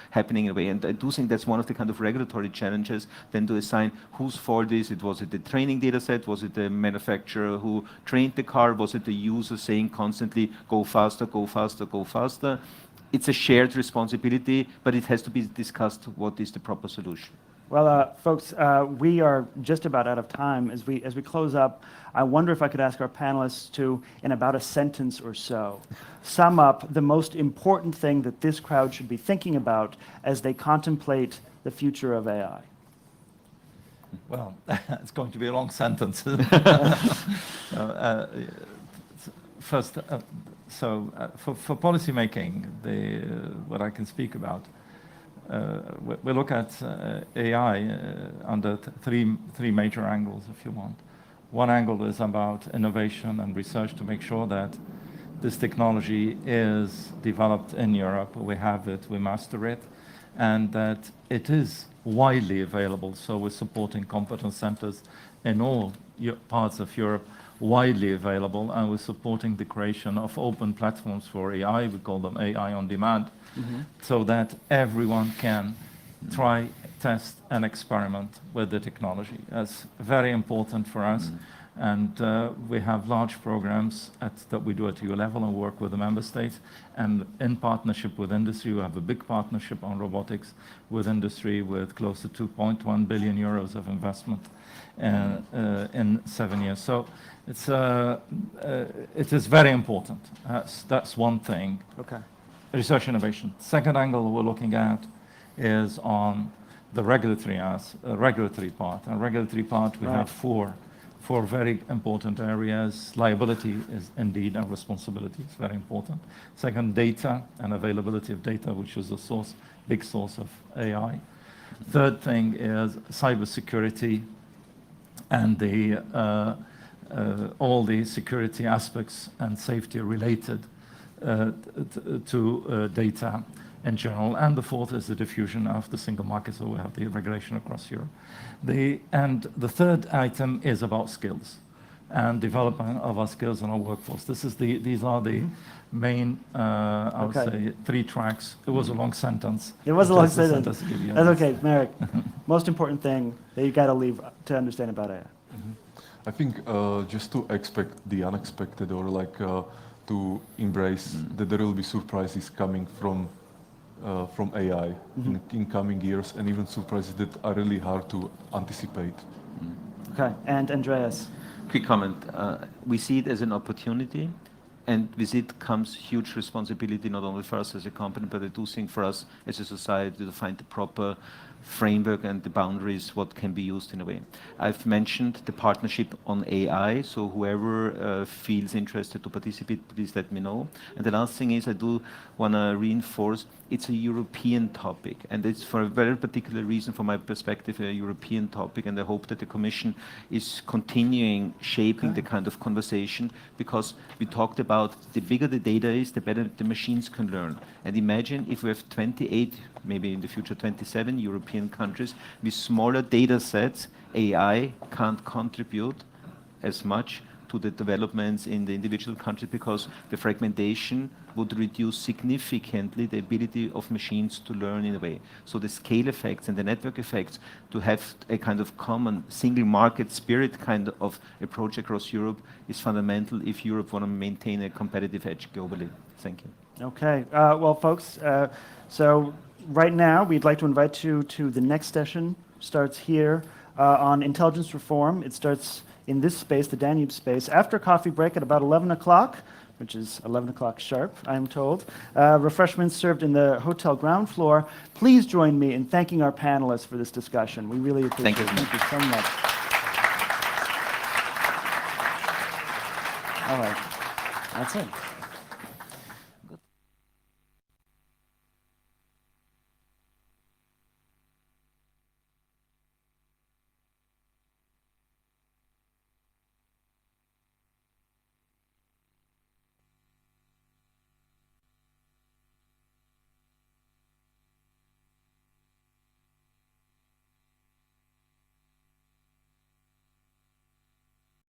D: happening in a way. And I do think that's one of the kind of regulatory challenges, then to assign whose fault is it. Was it the training data set? Was it the manufacturer who trained the car? Was it the user saying constantly, go faster, go faster, go faster? It's a shared responsibility, but it has to be discussed what is the proper solution.
A: Well, folks, we are just about out of time. As we close up, I wonder if I could ask our panelists to, in about a sentence or so, sum up the most important thing that this crowd should be thinking about as they contemplate the future of AI.
C: Well, it's going to be a long sentence. First, for policy making, what I can speak about, we look at AI under three major angles, if you want. One angle is about innovation and research to make sure that this technology is developed in Europe. We have it, we master it, and that it is widely available. So we're supporting competence centers in all parts of Europe, widely available, and we're supporting the creation of open platforms for AI. We call them AI on demand. So that everyone can try, test, and experiment with the technology. That's very important for us. And we have large programs that we do at EU level and work with the member states. And in partnership with industry, we have a big partnership on robotics with industry with close to 2.1 billion euros of investment in 7 years. So it is very important. That's one thing.
A: Okay.
C: Research innovation. Second angle we're looking at is on the regulatory part. And regulatory part, we have four very important areas. Liability is indeed, and responsibility is very important. Second, data and availability of data, which is a big source of AI. Third thing is cybersecurity and the all the security aspects and safety related to data in general. And the fourth is the diffusion of the single market, so we have the regulation across Europe. And the third item is about skills and development of our skills and our workforce. These are the main, I would say, 3 tracks. It was a long sentence.
A: It was a long
C: Just
A: sentence.
C: to give you
A: That's okay, Marek. Most important thing that you got to leave to understand about AI.
B: I think just to expect the unexpected, or like to embrace that there will be surprises coming from AI in coming years, and even surprises that are really hard to anticipate.
A: Okay, and Andreas.
D: Quick comment. We see it as an opportunity, and with it comes huge responsibility, not only for us as a company, but I do think for us as a society to find the proper framework and the boundaries what can be used in a way. I've mentioned the partnership on AI, so whoever feels interested to participate, please let me know. And the last thing is I do want to reinforce it's a European topic, and it's for a very particular reason from my perspective a European topic, and I hope that the Commission is continuing shaping the kind of conversation, because we talked about the bigger the data is, the better the machines can learn. And imagine if we have 28, maybe in the future 27 European countries with smaller data sets, AI can't contribute as much to the developments in the individual countries, because the fragmentation would reduce significantly the ability of machines to learn in a way. So the scale effects and the network effects to have a kind of common single market spirit kind of approach across Europe is fundamental if Europe want to maintain a competitive edge globally. Thank you.
A: Okay, well, folks, so right now we'd like to invite you to the next session. Starts here on intelligence reform. It starts in this space, the Danube space, after coffee break at about 11 o'clock, which is 11 o'clock sharp, I'm told. Refreshments served in the hotel ground floor. Please join me in thanking our panelists for this discussion. We really appreciate it. Thank you so much. All right, that's it.